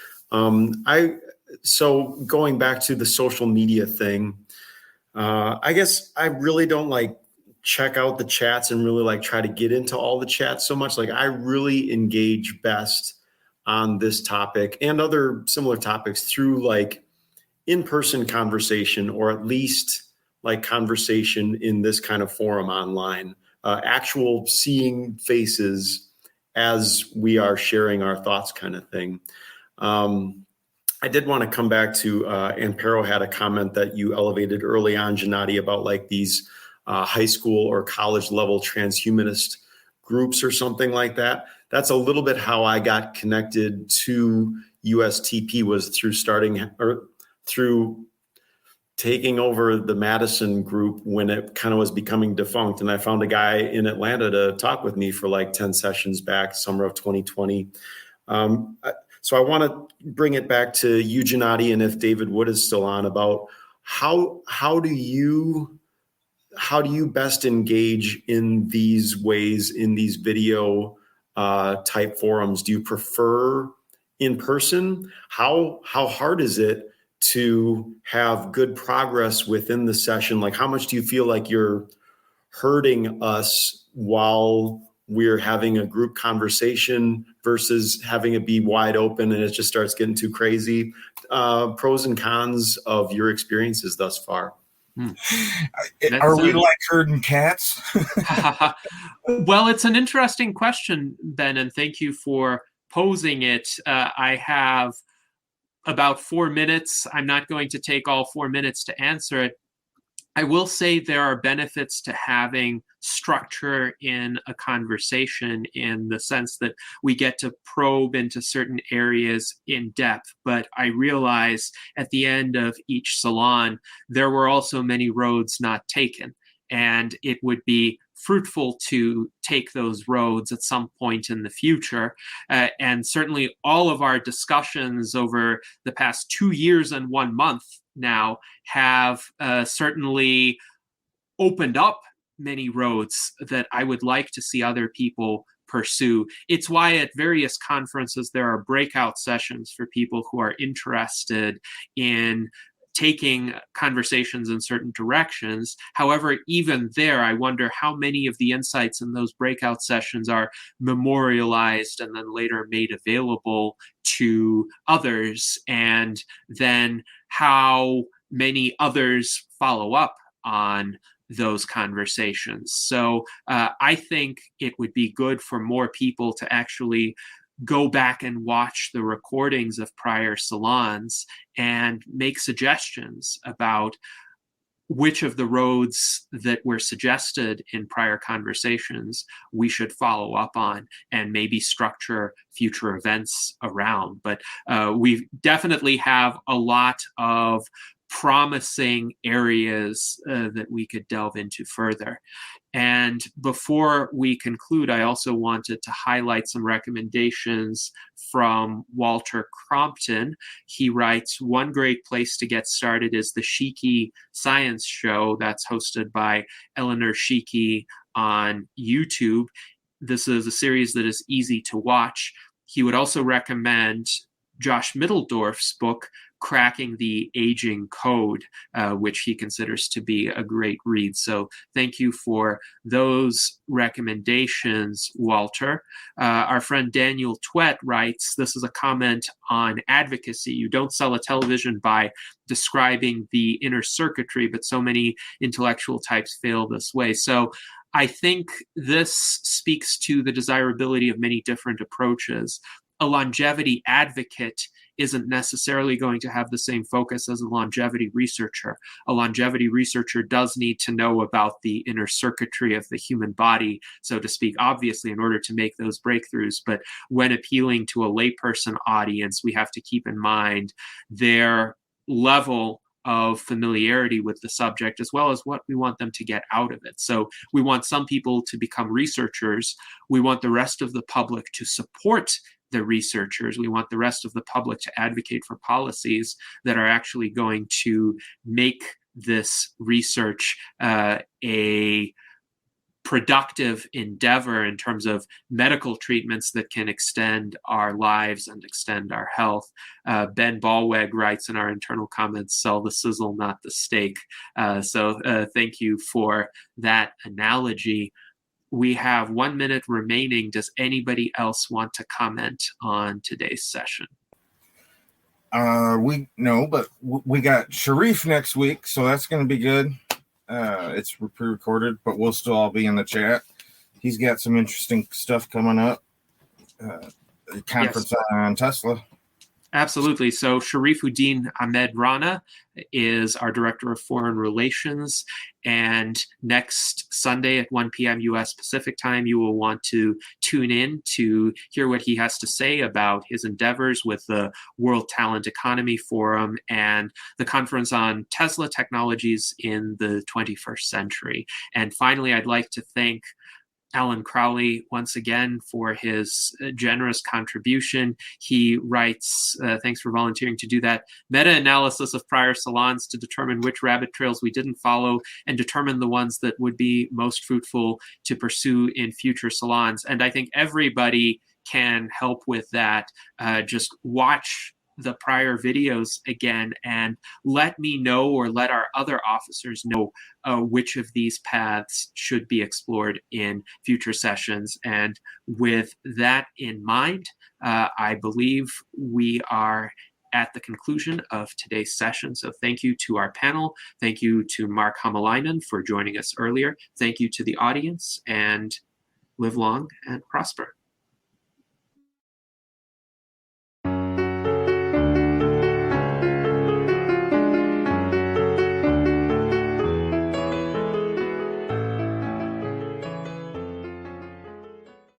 So going back to the social media thing, I guess I really don't check out the chats and really try to get into all the chats so much. I really engage best on this topic and other similar topics through in-person conversation, or at least conversation in this kind of forum online, actual seeing faces as we are sharing our thoughts kind of thing. I did want to come back to, Ampero had a comment that you elevated early on, Gennady, about like these high school or college level transhumanist groups or something like that. That's a little bit how I got connected to USTP, was through taking over the Madison group when it kind of was becoming defunct. And I found a guy in Atlanta to talk with me for like 10 sessions back, summer of 2020. So I want to bring it back to you, Gennady, and if David Wood is still on, about how do you best engage in these ways, in these video type forums? Do you prefer in person? How hard is it to have good progress within the session? Like, how much do you feel like you're hurting us while we're having a group conversation versus having it be wide open and it just starts getting too crazy? Pros and cons of your experiences thus far. Are we like herding cats? Well, it's an interesting question, Ben, and thank you for posing it. I have about 4 minutes. I'm not going to take all 4 minutes to answer it. I will say there are benefits to having structure in a conversation, in the sense that we get to probe into certain areas in depth. But I realize at the end of each salon, there were also many roads not taken. And it would be fruitful to take those roads at some point in the future. And certainly all of our discussions over the past 2 years and 1 month now have certainly opened up many roads that I would like to see other people pursue. It's why at various conferences there are breakout sessions for people who are interested in taking conversations in certain directions. However, even there, I wonder how many of the insights in those breakout sessions are memorialized and then later made available to others, and then how many others follow up on those conversations. So I think it would be good for more people to actually go back and watch the recordings of prior salons and make suggestions about which of the roads that were suggested in prior conversations we should follow up on and maybe structure future events around. But we definitely have a lot of promising areas that we could delve into further. And before we conclude, I also wanted to highlight some recommendations from Walter Crompton. He writes, one great place to get started is the Shiki Science Show that's hosted by Eleanor Shiki on YouTube. This is a series that is easy to watch. He would also recommend Josh Middledorf's book, Cracking the Aging Code, which he considers to be a great read. So thank you for those recommendations, Walter. Our friend Daniel Twett writes, this is a comment on advocacy. You don't sell a television by describing the inner circuitry, but so many intellectual types fail this way. So I think this speaks to the desirability of many different approaches. A longevity advocate isn't necessarily going to have the same focus as a longevity researcher. A longevity researcher does need to know about the inner circuitry of the human body, so to speak, obviously, in order to make those breakthroughs. But when appealing to a layperson audience, we have to keep in mind their level of familiarity with the subject, as well as what we want them to get out of it. So we want some people to become researchers. We want the rest of the public to support the researchers. We want the rest of the public to advocate for policies that are actually going to make this research a productive endeavor in terms of medical treatments that can extend our lives and extend our health. Ben Ballweg writes in our internal comments, sell the sizzle, not the steak. So thank you for that analogy. We have 1 minute remaining. Does anybody else want to comment on today's session? But we got Sharif next week, so that's going to be good. It's pre-recorded, but we'll still all be in the chat. He's got some interesting stuff coming up. conference on Tesla. Absolutely. So Sharifuddin Ahmed Rana is our Director of Foreign Relations. And next Sunday at 1 p.m. U.S. Pacific time, you will want to tune in to hear what he has to say about his endeavors with the World Talent Economy Forum and the conference on Tesla technologies in the 21st century. And finally, I'd like to thank Alan Crowley once again for his generous contribution. He writes, thanks for volunteering to do that, meta-analysis of prior salons to determine which rabbit trails we didn't follow and determine the ones that would be most fruitful to pursue in future salons. And I think everybody can help with that. Just watch the prior videos again and let me know, or let our other officers know, which of these paths should be explored in future sessions. And with that in mind, I believe we are at the conclusion of today's session. So thank you to our panel. Thank you to Mark Hamalainen for joining us earlier. Thank you to the audience, and live long and prosper.